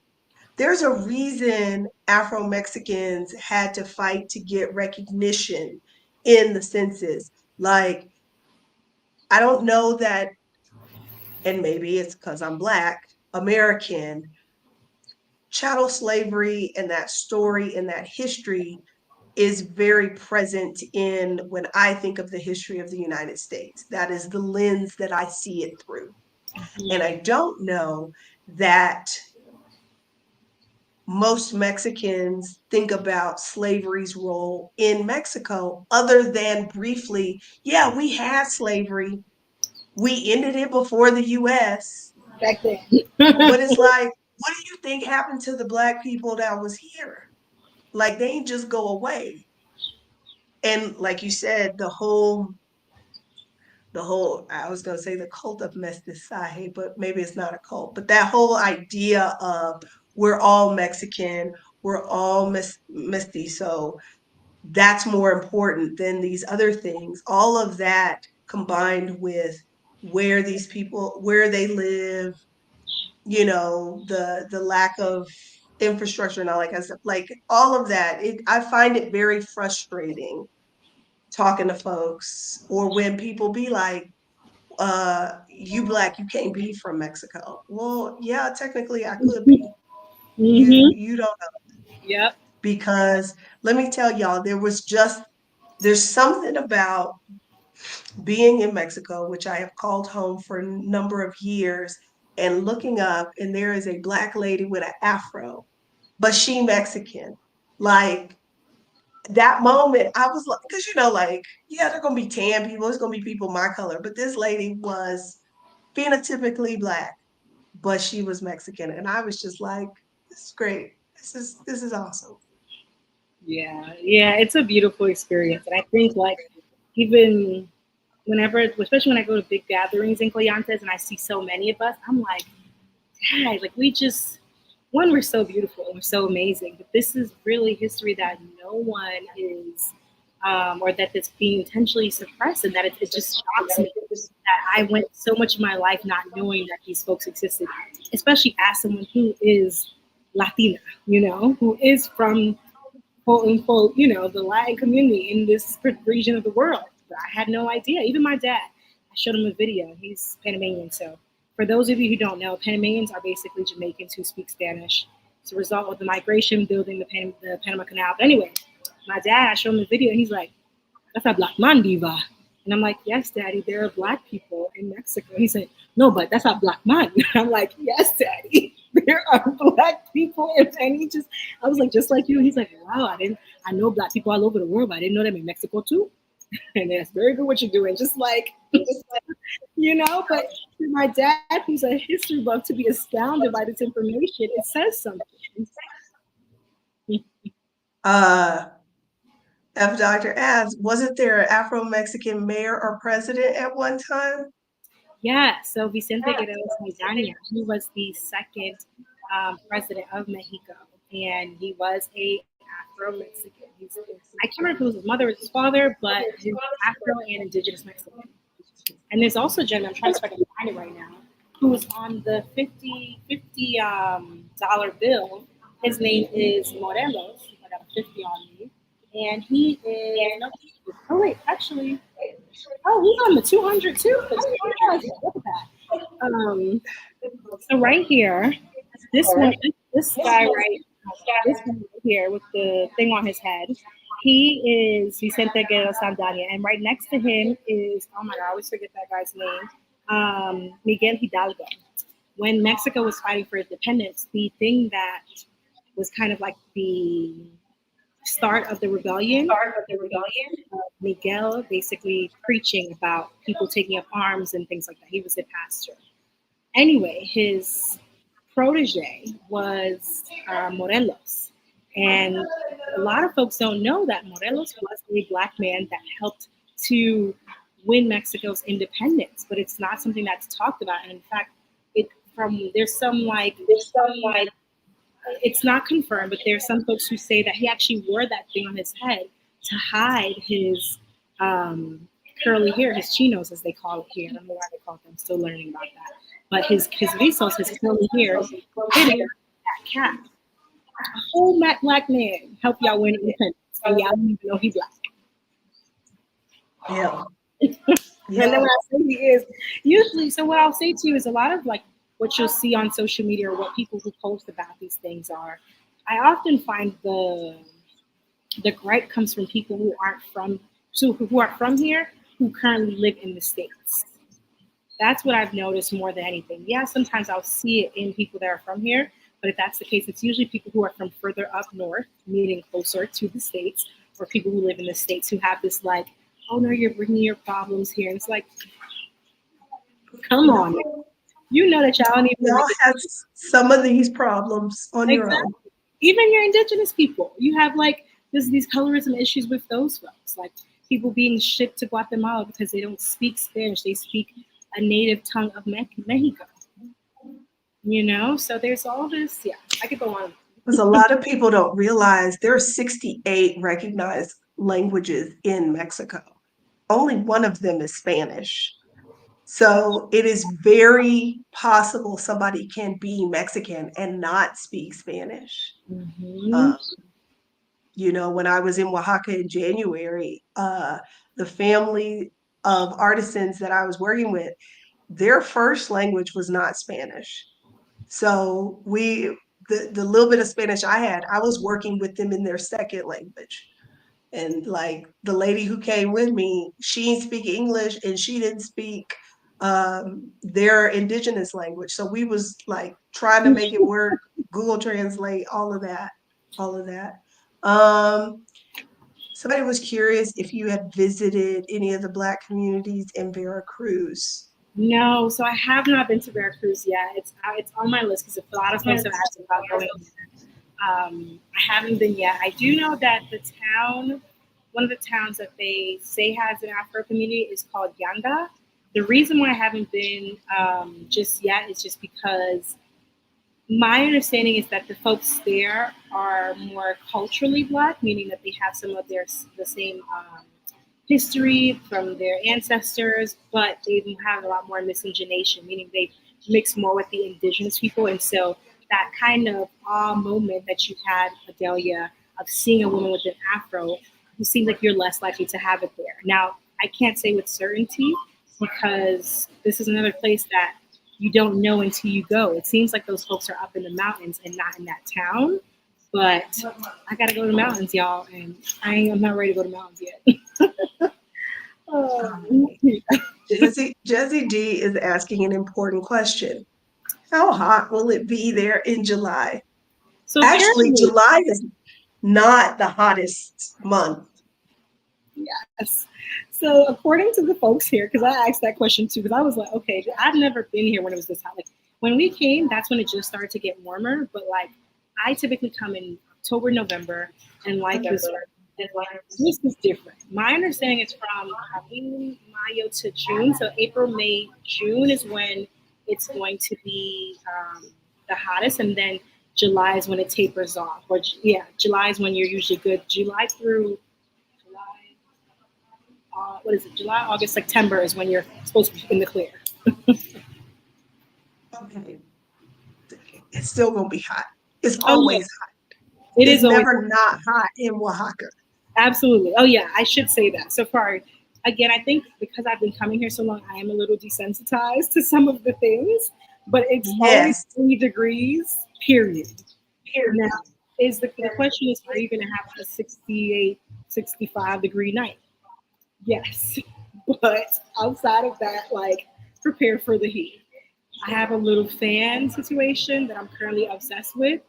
there's a reason Afro-Mexicans had to fight to get recognition in the census. Like, I don't know that, and maybe it's because I'm Black, American, chattel slavery and that story and that history is very present in when I think of the history of the United States. That is the lens that I see it through. And I don't know that most Mexicans think about slavery's role in Mexico other than briefly, yeah, we had slavery, We ended it before the US. Back then. But it's like, what do you think happened to the Black people that was here? Like, they ain't just go away. And like you said, I was going to say the cult of mestizaje, but maybe it's not a cult, but that whole idea of we're all Mexican, we're all mestizo, that's more important than these other things. All of that combined with where they live, the lack of infrastructure and all that kind of stuff, like all of that, I find it very frustrating talking to folks, or when people be like, you Black, you can't be from Mexico. Well, yeah, technically I could be. Mm-hmm. You don't know. Yep. Because let me tell y'all, there's something about being in Mexico, which I have called home for a number of years, and looking up, and there is a Black lady with an afro, but she Mexican. Like, that moment, I was like, because like, yeah, they're gonna be tan people, it's gonna be people my color, but this lady was phenotypically Black, but she was Mexican, and I was just like, this is great. This is awesome. Yeah, yeah, it's a beautiful experience, and I think like even whenever, especially when I go to big gatherings in Coyantes and I see so many of us, I'm like, Dad, like we just one, we're so beautiful and we're so amazing, but this is really history that no one is, or that it's being intentionally suppressed, and that it just shocks me that I went so much of my life not knowing that these folks existed, especially as someone who is Latina, who is from quote unquote, the Latin community in this region of the world. But I had no idea. Even my dad, I showed him a video. He's Panamanian. So for those of you who don't know, Panamanians are basically Jamaicans who speak Spanish. It's a result of the migration building the Panama Canal. But anyway, my dad, I showed him a video and he's like, that's a black man, Diva. And I'm like, yes, Daddy, there are black people in Mexico. He said, no, but that's a black man. I'm like, yes, Daddy, there are black people. And he just, I was like, just like you. He's like, wow, I know black people all over the world, but I didn't know them in Mexico too. And that's very good what you're doing. Just like, but for my dad, who's a history buff, to be astounded by this information, it says something. Uh, F. Dr. asks, wasn't there an Afro-Mexican mayor or president at one time? Yeah, so Vicente Guerrero Saldaña, he was the second president of Mexico, and he was a Afro-Mexican. I can't remember if it was his mother or his father, but he's Afro and Indigenous Mexican. And there's also a gentleman, I'm trying to see if I can find it right now, who's on the $50 bill. His name is Morelos. I got a 50 on me. And he is, oh wait, actually, oh, he's on the 200 too. Look at that. So right here, this one, this guy this one right here with the thing on his head, he is Vicente Guerrero Saldaña, and right next to him is, oh my God, I always forget that guy's name, Miguel Hidalgo. When Mexico was fighting for independence, the thing that was kind of like the start of the rebellion, Miguel basically preaching about people taking up arms and things like that. He was a pastor. Anyway, his protege was Morelos. And a lot of folks don't know that Morelos was a black man that helped to win Mexico's independence, but it's not something that's talked about. And in fact, there's some it's not confirmed, but there's some folks who say that he actually wore that thing on his head to hide his curly hair, his chinos, as they call it here. I don't know why they call it them. I'm still learning about that. But his rizos, his curly hair, hid that cap. A whole black man help y'all win independence, and y'all don't even know he black. Yeah. And then when I say he is, usually, so what I'll say to you is a lot of like what you'll see on social media or what people who post about these things are. I often find the gripe comes from people who aren't from here, who currently live in the States. That's what I've noticed more than anything. Yeah, sometimes I'll see it in people that are from here, but if that's the case, it's usually people who are from further up north, meaning closer to the States, or people who live in the States who have this like, oh no, you're bringing your problems here. And it's like, Come on. You know that y'all don't even Y'all make have some of these problems on it. your own. Exactly. Even your indigenous people. You have like these colorism issues with those folks. Like people being shipped to Guatemala because they don't speak Spanish. They speak a native tongue of Mexico. You know? So there's all this, yeah. I could go on. Because a lot of people don't realize there are 68 recognized languages in Mexico. Only one of them is Spanish. So it is very possible somebody can be Mexican and not speak Spanish. Mm-hmm. Um, when I was in Oaxaca in January, the family of artisans that I was working with, their first language was not Spanish. So the little bit of Spanish I had, I was working with them in their second language. And like the lady who came with me, she didn't speak English and she didn't speak their indigenous language. So we was like trying to make it work, Google Translate, all of that, all of that. Um, Somebody was curious if you had visited any of the Black communities in Veracruz. No, so I have not been to Veracruz yet. It's on my list because a lot of folks have asked about going there. I haven't been yet. I do know that one of the towns that they say has an Afro community is called Yanga. The reason why I haven't been just yet is just because my understanding is that the folks there are more culturally Black, meaning that they have some of the same history from their ancestors, but they have a lot more miscegenation, meaning they mix more with the indigenous people. And so that kind of awe moment that you had, Adelia, of seeing a woman with an afro, you seem like you're less likely to have it there. Now, I can't say with certainty because this is another place that you don't know until you go. It seems like those folks are up in the mountains and not in that town. But I gotta go to the mountains, y'all, and I'm not ready to go to the mountains yet. Oh, Jesse D is asking an important question. How hot will it be there in July? so Actually, apparently, July is not the hottest month. yes. So according to the folks here, because I asked that question too, because I was like, okay, I've never been here when it was this hot. Like when we came, that's when it just started to get warmer. But like I typically come in October, November, and like this is different. My understanding is from Mayo to June. So April, May, June is when it's going to be the hottest, and then July is when it tapers off. Or yeah, July is when you're usually good. July through July, what is it? July, August, September is when you're supposed to be in the clear. Okay. It's still gonna be hot. It's Oh yeah, always hot. it It's is always never not hot in Oaxaca. absolutely. Oh yeah, I should say that. So far, again, I think because I've been coming here so long, I am a little desensitized to some of the things. But it's always Yes. 3 degrees. Period. Here. Now, is the question is, are you going to have a 68, 65 degree night? Yes, but outside of that, like prepare for the heat. I have a little fan situation that I'm currently obsessed with,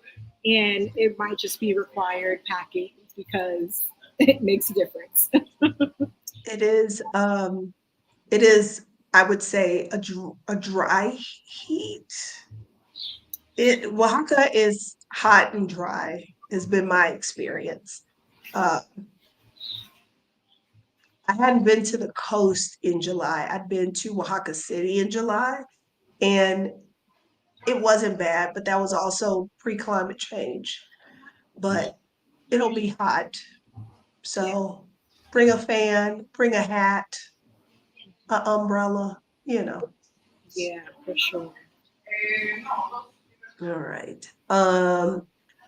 and it might just be required packing because it makes a difference. It is. It is. I would say a dry heat. Oaxaca is hot and dry. Has been my experience. Uh, I hadn't been to the coast in July. I'd been to Oaxaca City in July, and it wasn't bad, but that was also pre-climate change. But it'll be hot. So bring a fan, bring a hat, an umbrella, you know. Yeah, for sure. All right.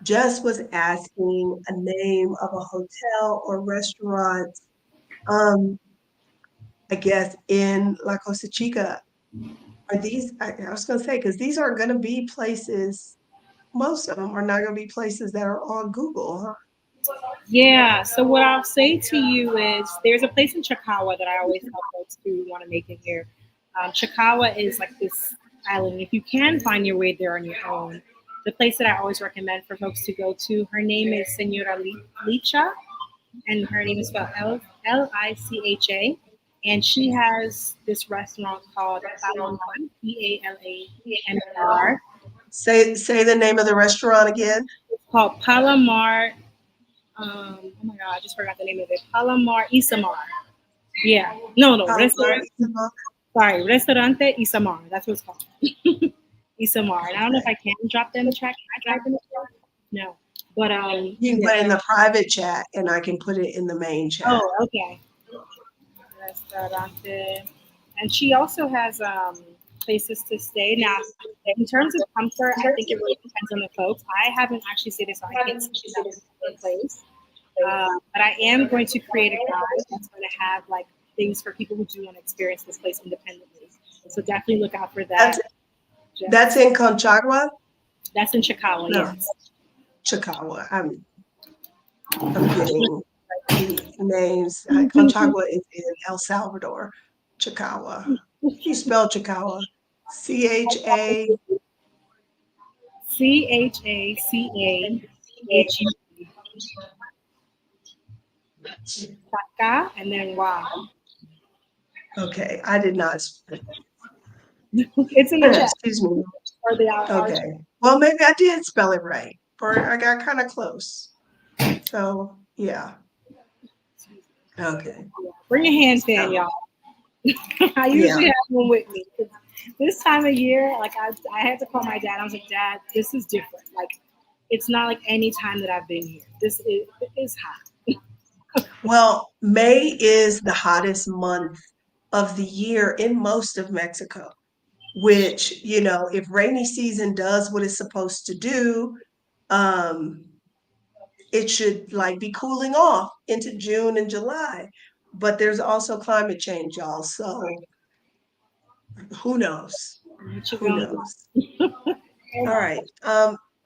Jess was asking a name of a hotel or restaurant, um, I guess in La Costa Chica. Are these, I was gonna say, because these aren't gonna be places, most of them are not gonna be places that are on Google, huh? Yeah. So what I'll say to you is, there's a place in Chakawa that I always tell folks to want to make it here. Chakawa is like this island. If you can find your way there on your own, the place that I always recommend for folks to go to, her name is Senora Licha, and her name is spelled Licha. and she has this restaurant called Palamar, Palamar. Say the name of the restaurant again. It's called Palamar. Oh my god, I just forgot the name of it. Palamar Isamar. Yeah. No, no, Palomar restaurant. Isabel. Sorry, Restaurante Isamar. That's what it's called. Isamar. And I don't know if I can drop that in the chat. Can I drop it in the chat? No. But You can yeah. put it in the private chat and I can put it in the main chat. Oh, okay. Restaurante. And she also has places to stay. Now, in terms of comfort, I think it really depends on the folks. I haven't actually stayed there, so I can't speak to that particular place. But I am going to create a guide that's going to have like things for people who do want to experience this place independently. So definitely look out for that. That's that's in Conchagua? That's in Chicago, No, yes. Chicagua. I'm getting the names. Conchagua is in El Salvador. Chicagua. You spell Chicagua. CHA. Chachahe. Chaka and then wow. Okay, I did not. It's in the chat Excuse me. or the our chat. Okay. Well, maybe I did spell it right, or I got kind of close. So yeah. Okay. Bring your handstand, y'all. I Yeah. usually have one with me. 'Cause this time of year, like I had to call my dad. I was like, Dad, this is different. Like, it's not like any time that I've been here. It is hot. Well, May is the hottest month of the year in most of Mexico, which, if rainy season does what it's supposed to do, um, it should like be cooling off into June and July. But there's also climate change, y'all. So who knows? What you Who gonna knows? do? All right.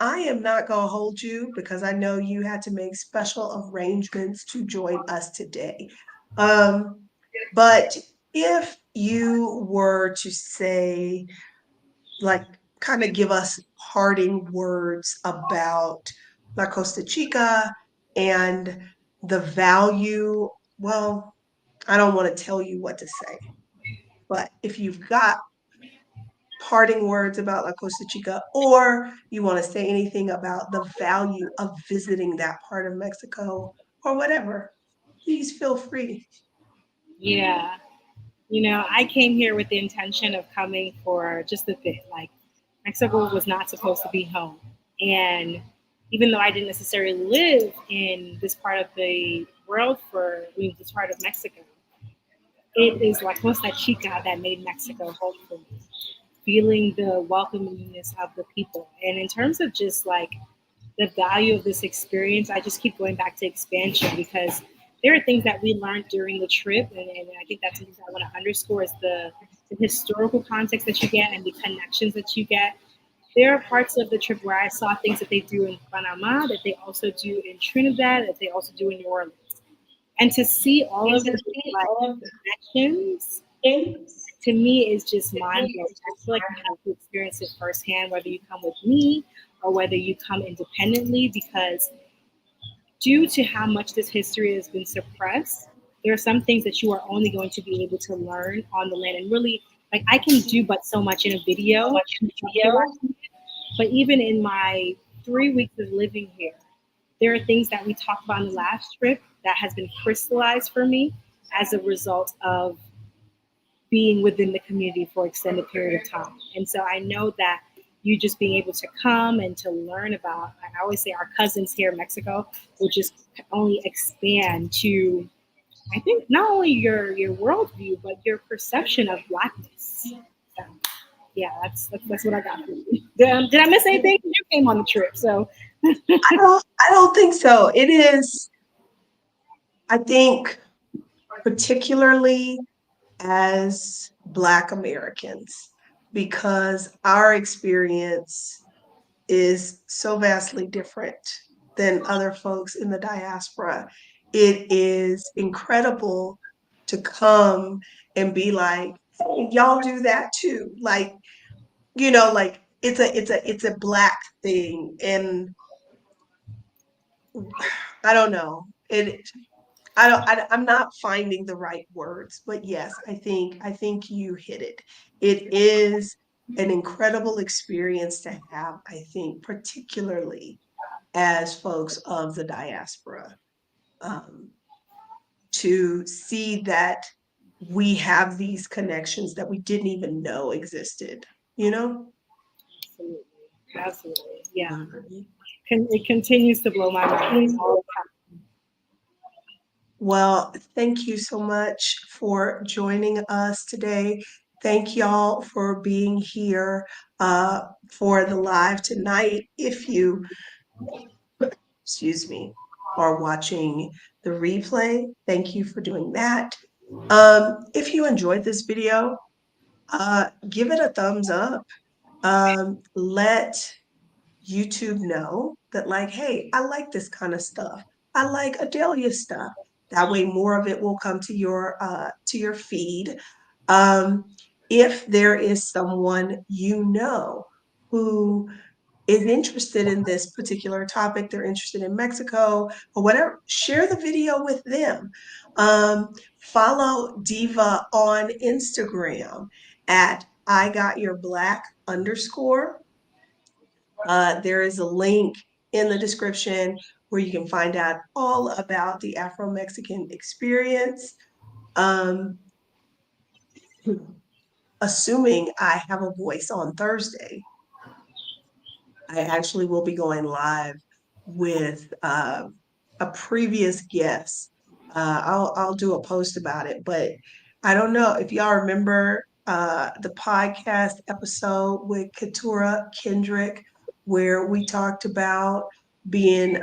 I am not going to hold you because I know you had to make special arrangements to join us today. But if you were to say, like, kind of give us parting words about La Costa Chica and the value, well, I don't want to tell you what to say, but if you've got parting words about La Costa Chica, or you want to say anything about the value of visiting that part of Mexico, or whatever, please feel free. Yeah. I came here with the intention of coming for just a bit. Like, Mexico was not supposed to be home. And even though I didn't necessarily live in this part of the world this part of Mexico, it is La Costa Chica that made Mexico home for me. Feeling the welcomingness of the people. And in terms of just like the value of this experience, I just keep going back to expansion because there are things that we learned during the trip, and I think that's something that I want to underscore is the historical context that you get and the connections that you get. There are parts of the trip where I saw things that they do in Panama, that they also do in Trinidad, that they also do in New Orleans. And to see all of these like connections to me is just mind blowing. I feel like you have to experience it firsthand, whether you come with me or whether you come independently, because due to how much this history has been suppressed, there are some things that you are only going to be able to learn on the land. And really, like I can do but so much in a video, but even in my 3 weeks of living here, there are things that we talked about on the last trip that has been crystallized for me as a result of being within the community for extended period of time. And so I know that you just being able to come and to learn about, I always say our cousins here in Mexico will just only expand to, I think, not only your worldview, but your perception of blackness. So, yeah, that's what I got for you. Did I miss anything? You came on the trip, so I don't think so. It is, I think, particularly as Black Americans, because our experience is so vastly different than other folks in the diaspora. It is incredible to come and be like, hey, y'all do that too. Like, like it's a Black thing. And I don't know. I'm not finding the right words, but yes, I think you hit it. It is an incredible experience to have, I think, particularly as folks of the diaspora, um, to see that we have these connections that we didn't even know existed, you know? Absolutely. Absolutely. Yeah. Mhm. It continues to blow my mind all the time. Well, thank you so much for joining us today. Thank y'all for being here for the live tonight. If you, excuse me, are watching the replay, thank you for doing that. If you enjoyed this video, give it a thumbs up. Let YouTube know that, like, hey, I like this kind of stuff. I like Adelia's stuff. That way more of it will come to your feed. Um, if there is someone you know who is interested in this particular topic, they're interested in Mexico or whatever, share the video with them. Follow Diva on Instagram at I got your black underscore. There is a link in the description where you can find out all about the Afro-Mexican experience. Um, assuming I have a voice on Thursday, I actually will be going live with a previous guest. I'll do a post about it, but I don't know if y'all remember the podcast episode with Katura Kendrick, where we talked about being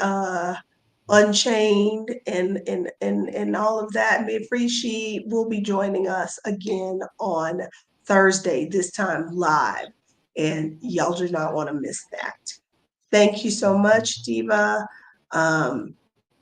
unchained and all of that. Free, she will be joining us again on Thursday, this time live, and y'all do not want to miss that. Thank you so much, Diva.